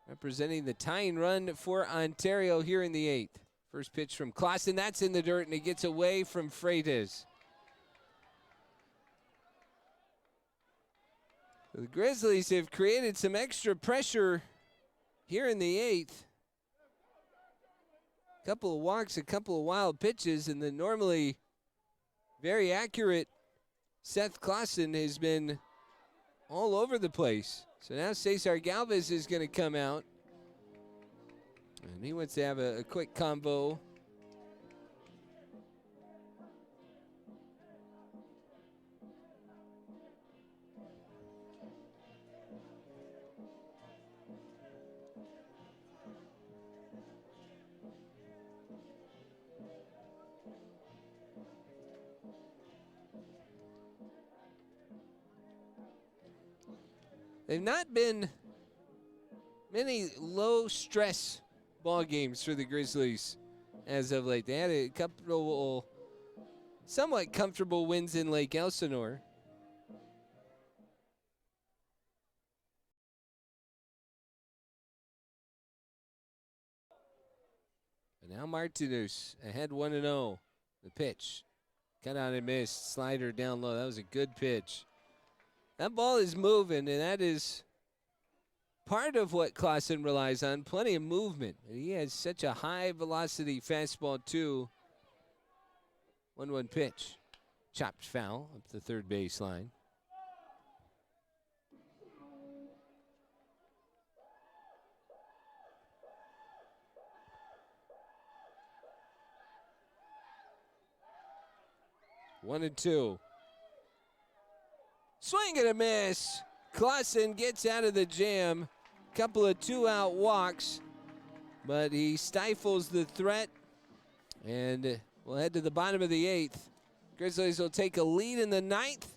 representing the tying run for Ontario here in the 8th. First pitch from Clausen, that's in the dirt, and it gets away from Freitas. The Grizzlies have created some extra pressure here in the 8th. A couple of walks, a couple of wild pitches, and the normally very accurate Seth Clausen has been all over the place. So now Cesar Galvez is going to come out. And he wants to have a quick combo. They've not been many low-stress ball games for the Grizzlies as of late. They had a couple somewhat comfortable wins in Lake Elsinore. And now Martinez ahead 1-0. The pitch. Cut out and missed. Slider down low. That was a good pitch. That ball is moving, and that is part of what Clausen relies on, plenty of movement. He has such a high velocity fastball too. 1-1 pitch. Chopped foul up the third baseline. One and two. Swing and a miss. Clausen gets out of the jam. Couple of 2-out walks, but he stifles the threat. And we'll head to the bottom of the 8th. Grizzlies will take a lead in the 9th.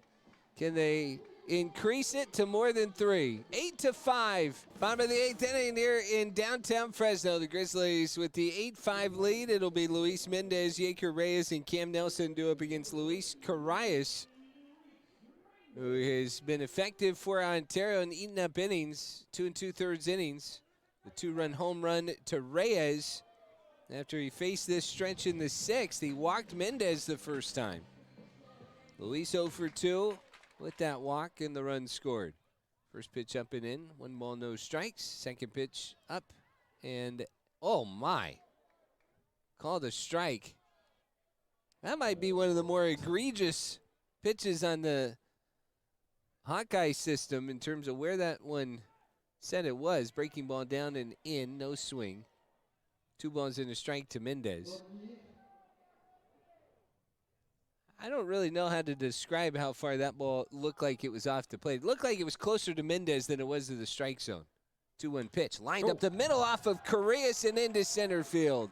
Can they increase it to more than 3? 8-5. Bottom of the 8th inning here in downtown Fresno. The Grizzlies with the 8-5 lead. It'll be Luis Mendez, Yaker Reyes, and Cam Nelson do up against Luis Carrayes, who has been effective for Ontario and eaten up innings, 2 2/3 innings. The 2-run home run to Reyes. After he faced this stretch in the 6th, he walked Mendez the first time. Luis 0 for 2 with that walk, and the run scored. First pitch up and in, 1 ball, no strikes. Second pitch up, and oh my, called a strike. That might be one of the more egregious pitches on the Hawkeye system in terms of where that one said it was. Breaking ball down and in, no swing. 2 balls and a strike to Mendez. I don't really know how to describe how far that ball looked like it was off the plate. It looked like it was closer to Mendez than it was to the strike zone. 2-1 pitch. Lined up the middle off of Carrayes and into center field.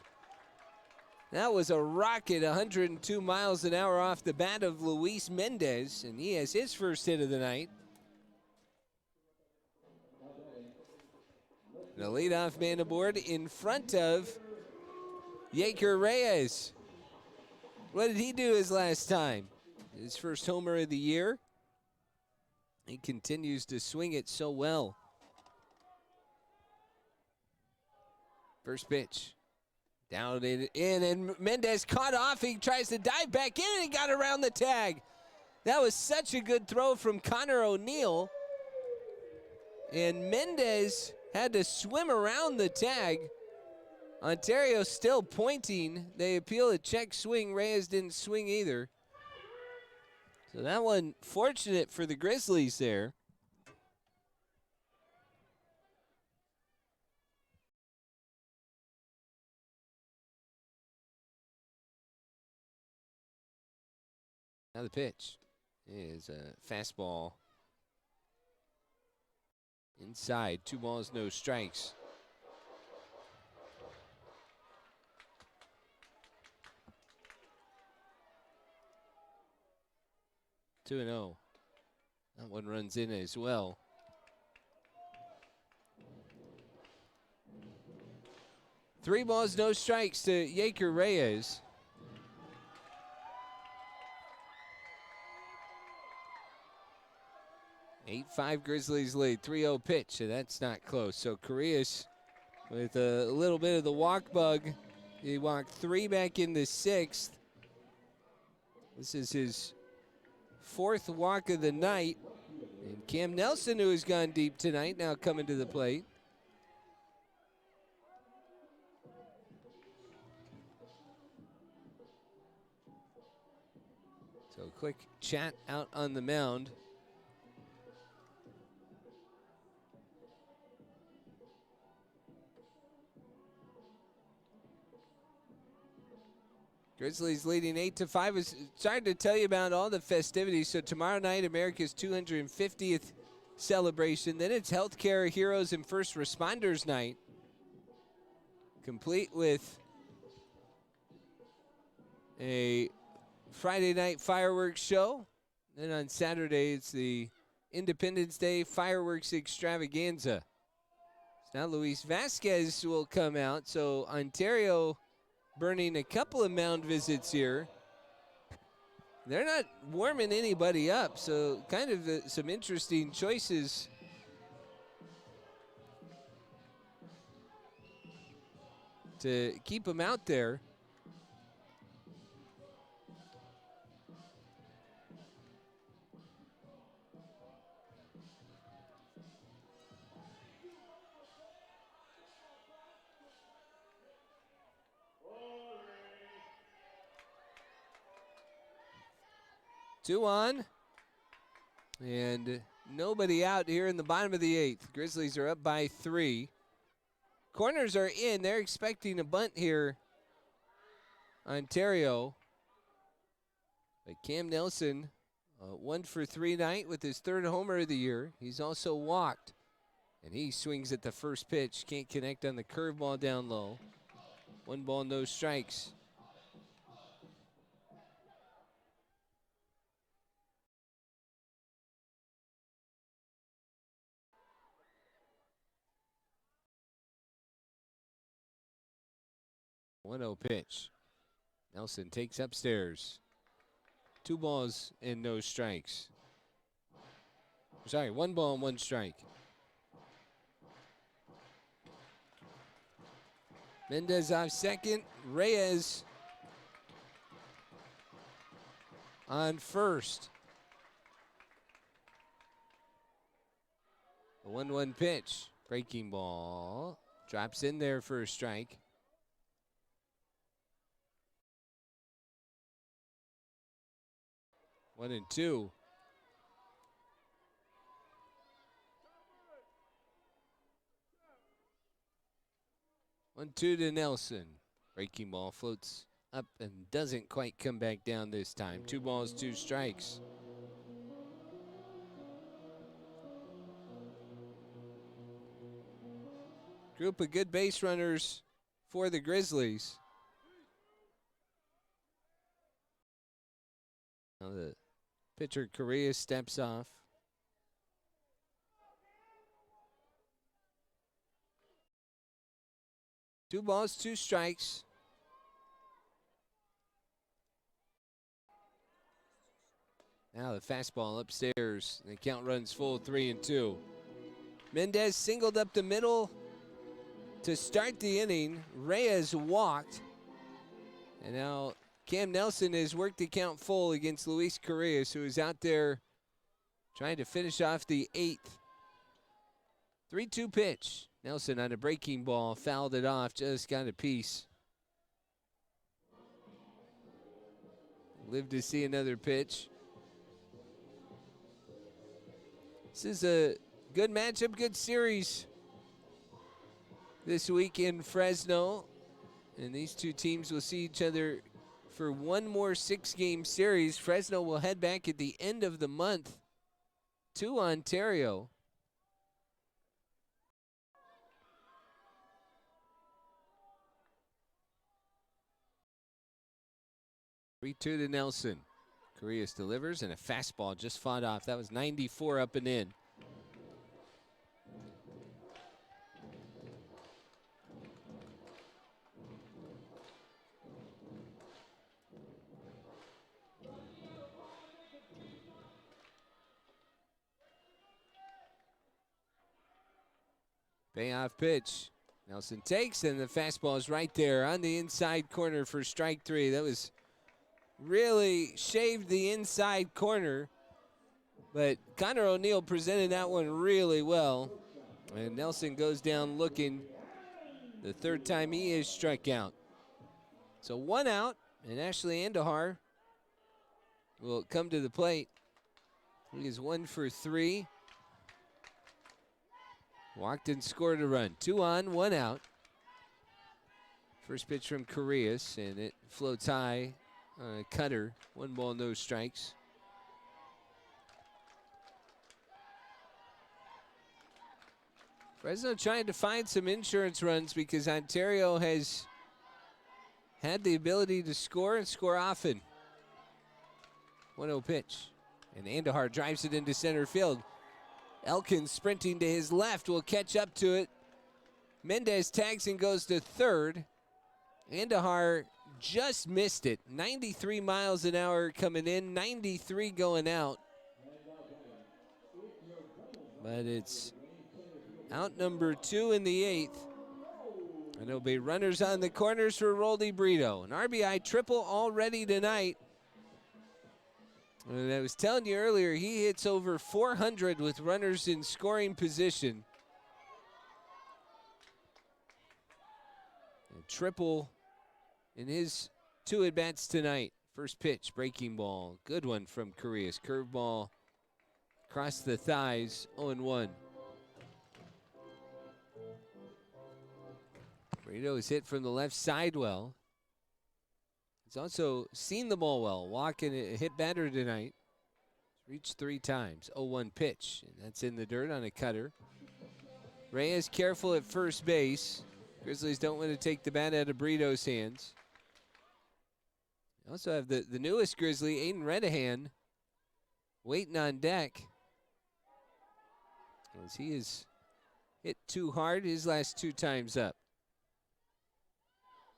That was a rocket, 102 miles an hour off the bat of Luis Mendez, and he has his first hit of the night. The leadoff man aboard in front of Yaker Reyes. What did he do his last time? His first homer of the year. He continues to swing it so well. First pitch. Down and in, and Mendez caught off. He tries to dive back in, and he got around the tag. That was such a good throw from Connor O'Neill. And Mendez had to swim around the tag. Ontario still pointing. They appeal a check swing. Reyes didn't swing either. So that one fortunate for the Grizzlies there. Now the pitch is a fastball inside. 2 balls, no strikes. 2-0. That one runs in as well. 3 balls, no strikes to Yaker Reyes. Eight-5 Grizzlies lead. 3-0 pitch, and that's not close. So Correas with a little bit of the walk bug. He walked 3 back in the 6th. This is his 4th walk of the night. And Cam Nelson, who has gone deep tonight, now coming to the plate. So quick chat out on the mound. Grizzlies leading 8-5. I was starting to tell you about all the festivities. So tomorrow night, America's 250th celebration. Then it's Healthcare Heroes and First Responders Night, complete with a Friday night fireworks show. Then on Saturday, it's the Independence Day fireworks extravaganza. So now Luis Vasquez will come out. So Ontario burning a couple of mound visits here. They're not warming anybody up, so kind of some interesting choices. To keep them out there. Two on, and nobody out here in the bottom of the 8th. Grizzlies are up by 3. Corners are in. They're expecting a bunt here, Ontario. But Cam Nelson, 1 for 3 night with his 3rd homer of the year. He's also walked, and he swings at the first pitch. Can't connect on the curveball down low. 1 ball, no strikes. One-0 pitch. Nelson takes upstairs. 2 balls and no strikes. Sorry, 1 ball and 1 strike. Mendez off second. Reyes on first. The 1-1 pitch. Breaking ball. Drops in there for a strike. 1-2. One, 2 to Nelson. Breaking ball floats up and doesn't quite come back down this time. 2 balls, 2 strikes. Group of good base runners for the Grizzlies. Now the pitcher Correa steps off. Two balls, 2 strikes. Now the fastball upstairs. The count runs full, 3-2. Mendez singled up the middle to start the inning. Reyes walked. And now Cam Nelson has worked the count full against Luis Correas, who is out there trying to finish off the 8th. 3-2 pitch. Nelson on a breaking ball, fouled it off, just got a piece. Live to see another pitch. This is a good matchup, good series this week in Fresno. And these two teams will see each other for one more 6-game series. Fresno will head back at the end of the month to Ontario. Three-two to Nelson. Correas delivers, and a fastball just fought off. That was 94 up and in. Payoff pitch. Nelson takes, and the fastball is right there on the inside corner for strike three. That was really shaved the inside corner, but Connor O'Neill presented that one really well. And Nelson goes down looking the third time he is struck out. So 1 out, and Ashley Andahar will come to the plate. He is 1 for 3. Walked and scored a run. 2 on, 1 out. First pitch from Correas, and it floats high on a cutter. 1 ball, no strikes. Fresno trying to find some insurance runs because Ontario has had the ability to score and score often. 1-0 pitch, and Andahar drives it into center field. Elkins sprinting to his left will catch up to it. Mendez tags and goes to third. Andahar just missed it. 93 miles an hour coming in, 93 going out. But it's out number 2 in the 8th. And there'll be runners on the corners for Roldy Brito. An RBI triple already tonight. And I was telling you earlier, he hits over 400 with runners in scoring position. A triple in his 2 at-bats tonight. First pitch, breaking ball. Good one from Correas. Curveball across the thighs, 0-1. Brito is hit from the left side well. He's also seen the ball well, walking a hit batter tonight. He's reached 3 times. 0-1 pitch, and that's in the dirt on a cutter. Reyes careful at first base. Grizzlies don't want to take the bat out of Brito's hands. They also have the newest Grizzly, Aiden Redahan, waiting on deck. As he is hit too hard his last 2 times up.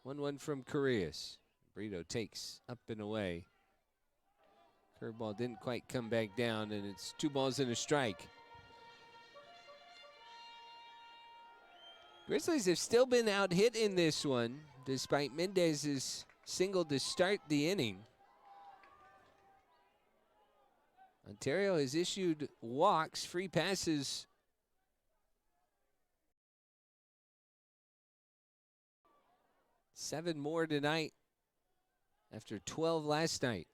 1-1 from Correas. Brito takes up and away. Curveball didn't quite come back down, and it's 2 balls and a strike. Grizzlies have still been out hit in this one, despite Mendez's single to start the inning. Ontario has issued walks, free passes. Seven more tonight after 12 last night.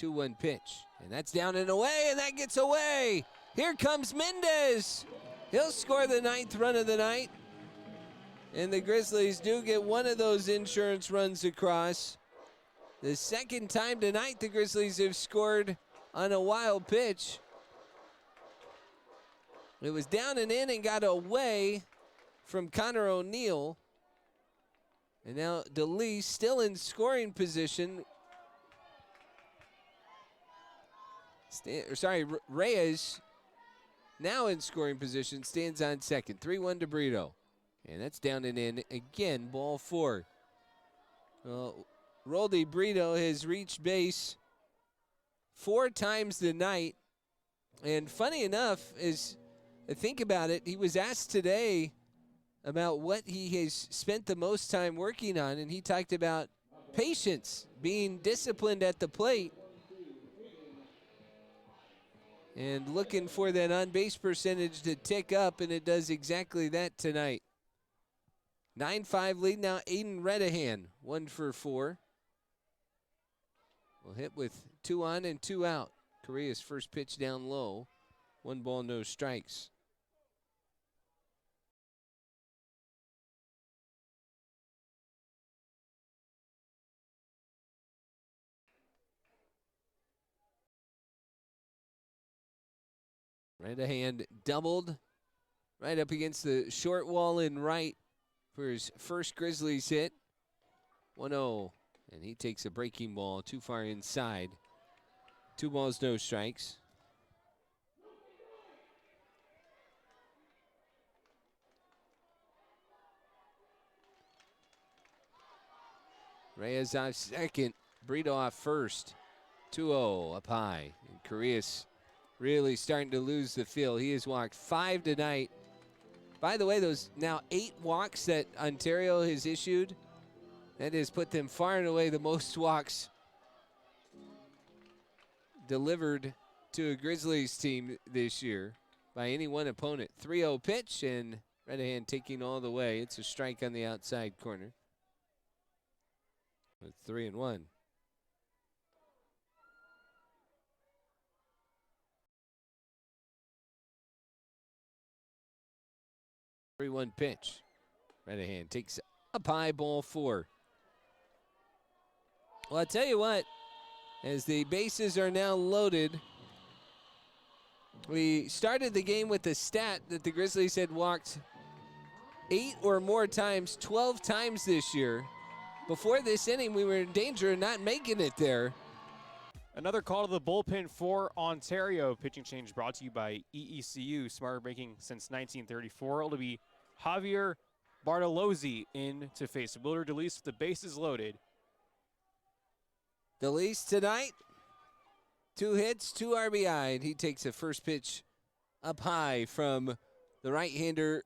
2-1 pitch, and that's down and away, and that gets away. Here comes Mendez. He'll score the 9th run of the night. And the Grizzlies do get one of those insurance runs across. The second time tonight the Grizzlies have scored on a wild pitch. It was down and in and got away from Connor O'Neill. And now DeLeese still in scoring position. Reyes now in scoring position, stands on second. 3-1 to Brito. And that's down and in again, ball 4. Well, Roldy Brito has reached base 4 times tonight. And funny enough, as I think about it, he was asked today about what he has spent the most time working on, and he talked about patience, being disciplined at the plate, and looking for that on-base percentage to tick up, and it does exactly that tonight. 9-5 lead now, Aiden Redahan, 1 for 4. Will hit with 2 on and 2 out. Correa's first pitch down low. 1 ball, no strikes. Redahan doubled right up against the short wall in right for his first Grizzlies hit. 1-0, and he takes a breaking ball too far inside. 2 balls, no strikes. Reyes off second. Brito off first. 2-0 up high. And Correa's really starting to lose the feel. He has walked 5 tonight. By the way, those now 8 walks that Ontario has issued, that has put them far and away the most walks delivered to a Grizzlies team this year by any one opponent. 3-0 pitch, and Redahan taking all the way. It's a strike on the outside corner. With 3-1. Three-one pitch. Redahan takes up high, ball 4. Well, I tell you what, as the bases are now loaded, we started the game with the stat that the Grizzlies had walked 8 or more times, 12 times this year. Before this inning, we were in danger of not making it there. Another call to the bullpen for Ontario. Pitching change brought to you by EECU, Smarter Banking since 1934. It'll be Javier Bartolozzi in to face Wilder DeLeese with the bases loaded. DeLeese tonight, 2 hits, 2 RBI, and he takes a first pitch up high from the right-hander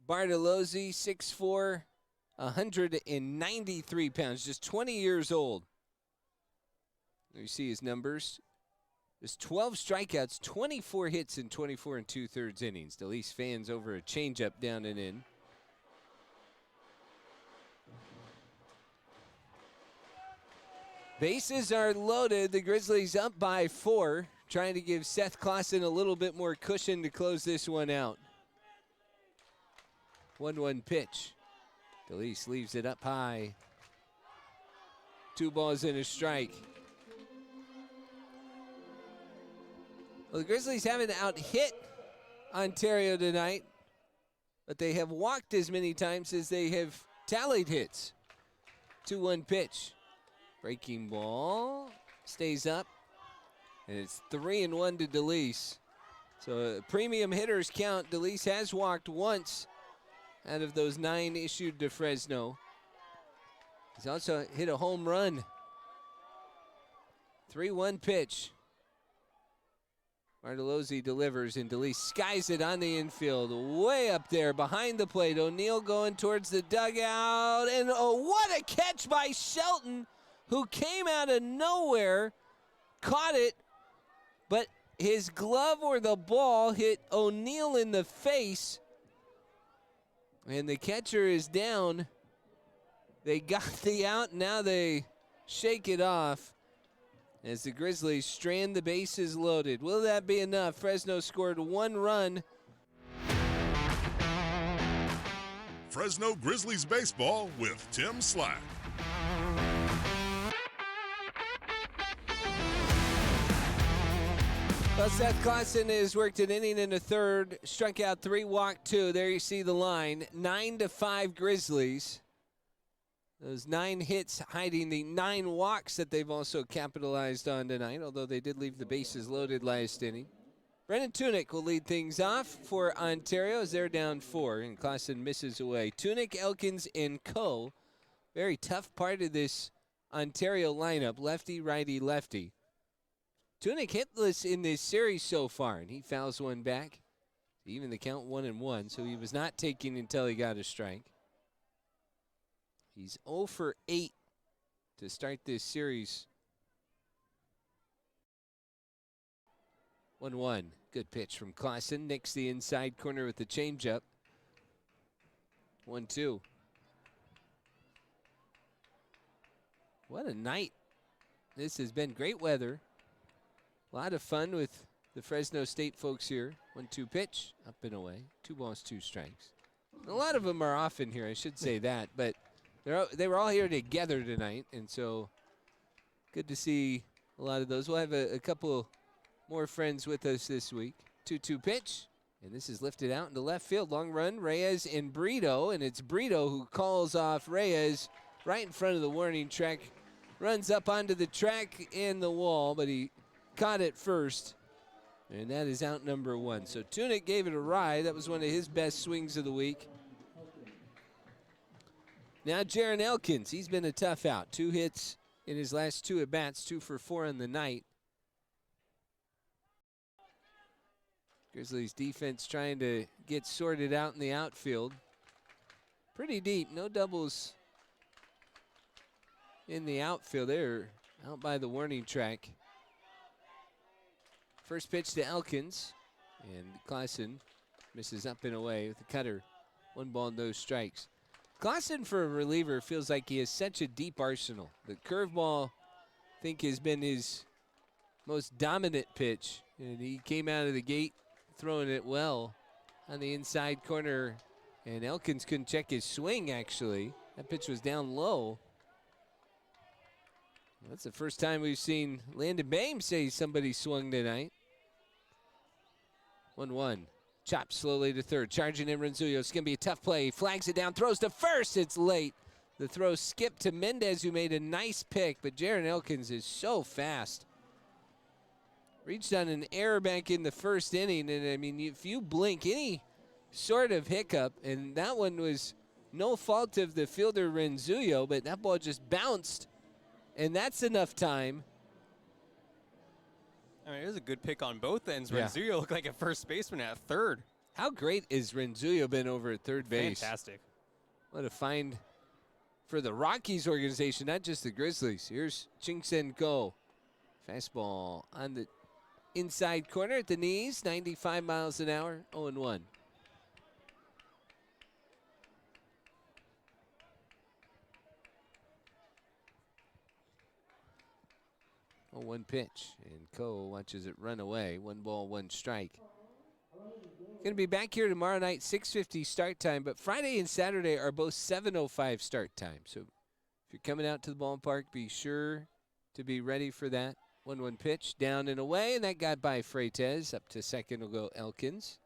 Bartolozzi, 6'4", 193 pounds, just 20 years old. You see his numbers. There's 12 strikeouts, 24 hits in 24 2/3 innings. DeLeese fans over a changeup down and in. Bases are loaded. The Grizzlies up by 4, trying to give Seth Clausen a little bit more cushion to close this one out. 1-1 pitch. DeLeese leaves it up high. 2 balls and a strike. Well, the Grizzlies haven't out-hit Ontario tonight, but they have walked as many times as they have tallied hits. 2-1 pitch. Breaking ball. Stays up. And it's 3-1 to DeLeese. So premium hitters count. DeLeese has walked once out of those 9 issued to Fresno. He's also hit a home run. 3-1 pitch. Bartolozzi delivers, and DeLeese skies it on the infield, way up there behind the plate. O'Neill going towards the dugout, and oh, what a catch by Shelton, who came out of nowhere, caught it, but his glove or the ball hit O'Neill in the face, and the catcher is down. They got the out, now they shake it off as the Grizzlies strand the bases loaded. Will that be enough? Fresno scored 1 run. Fresno Grizzlies baseball with Tim Slack. Well, Seth Clausen has worked an inning and a third, struck out 3, walked 2. There you see the line, 9-5 Grizzlies. Those 9 hits hiding the 9 walks that they've also capitalized on tonight, although they did leave the bases loaded last inning. Brennan Tunick will lead things off for Ontario as they're down 4, and Clausen misses away. Tunick, Elkins, and Coe. Very tough part of this Ontario lineup, lefty, righty, lefty. Tunick hitless in this series so far, and he fouls one back. Even the count 1-1, so he was not taking until he got a strike. He's 0 for 8 to start this series. 1-1. Good pitch from Clausen. Nicks the inside corner with the changeup. 1-2. What a night. This has been great weather. A lot of fun with the Fresno State folks here. 1-2 pitch. Up and away. 2 balls, 2 strikes. A lot of them are off in here, I should say that, but they were all here together tonight, and so good to see a lot of those. We'll have a couple more friends with us this week. 2-2 pitch, and this is lifted out into left field. Long run, Reyes and Brito, and it's Brito who calls off Reyes right in front of the warning track. Runs up onto the track and the wall, but he caught it first, and that is out number 1. So Tunick gave it a ride. That was one of his best swings of the week. Now Jaron Elkins, he's been a tough out. 2 hits in his last 2 at-bats, 2 for 4 on the night. Grizzlies defense trying to get sorted out in the outfield. Pretty deep, no doubles in the outfield. They're out by the warning track. First pitch to Elkins, and Clausen misses up and away with the cutter. 1 ball, no strikes. Clausen, for a reliever, feels like he has such a deep arsenal. The curveball, I think, has been his most dominant pitch, and he came out of the gate throwing it well on the inside corner, and Elkins couldn't check his swing, actually. That pitch was down low. That's the first time we've seen Landon Bain say somebody swung tonight. 1-1. Chopped slowly to third. Charging in Ronzullo. It's going to be a tough play. He flags it down. Throws to first. It's late. The throw skipped to Mendez, who made a nice pick. But Jaron Elkins is so fast. Reached on an error back in the first inning. And, I mean, if you blink any sort of hiccup, and that one was no fault of the fielder Ronzullo, but that ball just bounced. And that's enough time. I mean, it was a good pick on both ends. Yeah. Ronzullo looked like a first baseman at third. How great is Ronzullo been over at third base? Fantastic. What a find for the Rockies organization, not just the Grizzlies. Here's Ching-Sen Ko. Fastball on the inside corner at the knees, 95 miles an hour, 0-1. 0-1 pitch, and Ko watches it run away. 1 ball, 1 strike. Going to be back here tomorrow night, 6:50 start time, but Friday and Saturday are both 7:05 start time. So if you're coming out to the ballpark, be sure to be ready for that. 1-1 pitch, down and away, and that got by Freitas. Up to second will go Elkins.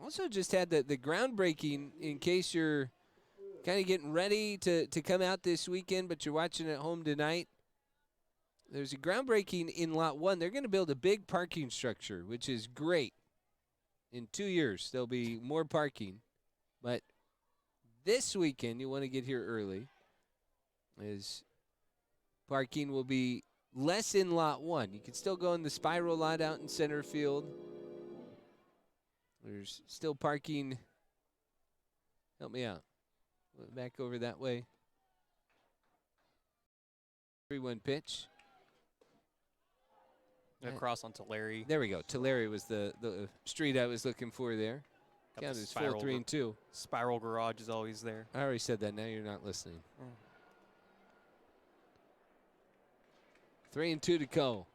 Also just had the groundbreaking, in case you're kind of getting ready to come out this weekend, but you're watching at home tonight. There's a groundbreaking in Lot 1. They're going to build a big parking structure, which is great. In 2 years, there'll be more parking. But this weekend, you want to get here early, as parking will be less in Lot 1. You can still go in the spiral lot out in center field. There's still parking. Help me out. Back over that way. 3-1 pitch. Across onto Larry. There we go. Tulare was the street I was looking for there. Got Count the is 4, 3, and 2. Spiral garage is always there. I already said that. Now you're not listening. 3-2 to go.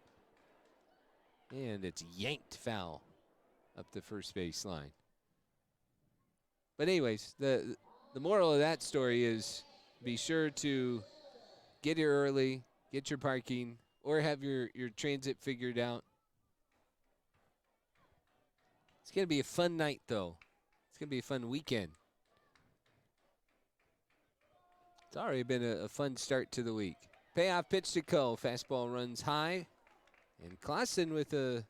And it's yanked foul up the first base line. But anyways, the moral of that story is be sure to get here early, get your parking, or have your transit figured out. It's going to be a fun night, though. It's going to be a fun weekend. It's already been a fun start to the week. Payoff pitch to Ko. Fastball runs high. And Clausen with a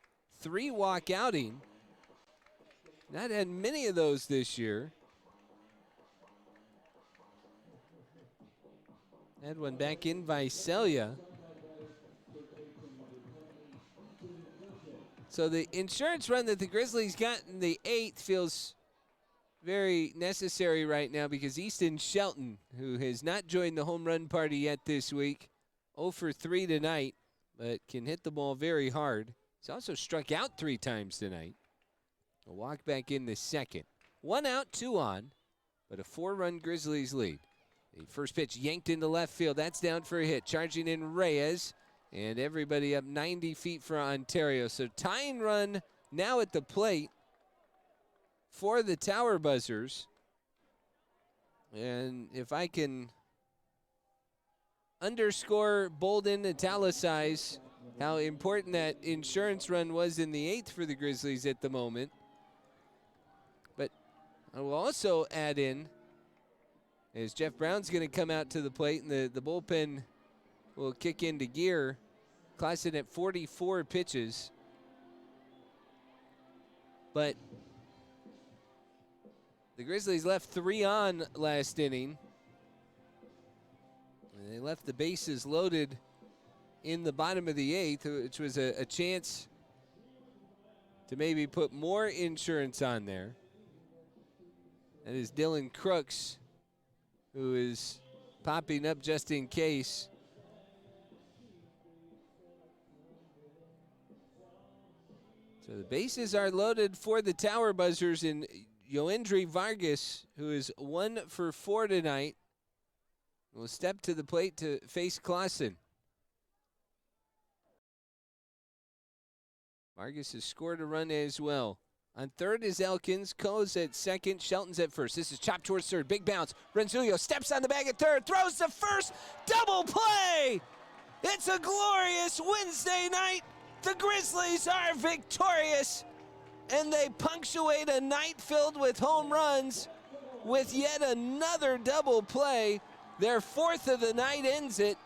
3-walk outing. Not had many of those this year. Had one back in Visalia. So the insurance run that the Grizzlies got in the 8th feels very necessary right now, because Easton Shelton, who has not joined the home run party yet this week, 0 for 3 tonight, but can hit the ball very hard. He's also struck out 3 times tonight. A walk back in the 2nd. 1 out, 2 on, but a 4-run Grizzlies lead. The first pitch yanked into left field. That's down for a hit. Charging in Reyes. And everybody up 90 feet for Ontario. So tying run now at the plate for the Tower Buzzers. And if I can underscore, bold, and italicize how important that insurance run was in the 8th for the Grizzlies at the moment. But I will also add in, as Jeff Brown's going to come out to the plate and the bullpen will kick into gear. Classen at 44 pitches. But the Grizzlies left 3 on last inning. And they left the bases loaded in the bottom of the 8th, which was a chance to maybe put more insurance on there. That is Dylan Crooks, who is popping up just in case. So the bases are loaded for the Tower Buzzers, and Yoendry Vargas, who is 1 for 4 tonight, will step to the plate to face Classen. Vargas has scored a run as well. On third is Elkins. Coe's at second. Shelton's at first. This is chopped towards third. Big bounce. Renzulio steps on the bag at third. Throws the first. Double play. It's a glorious Wednesday night. The Grizzlies are victorious. And they punctuate a night filled with home runs with yet another double play. Their 4th of the night ends it.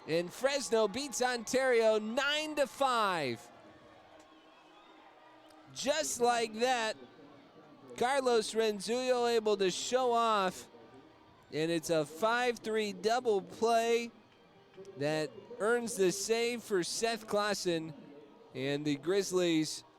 And Fresno beats Ontario 9-5. Just like that, Carlos Renzulio able to show off, and it's a 5-3 double play that earns the save for Seth Classen, and the Grizzlies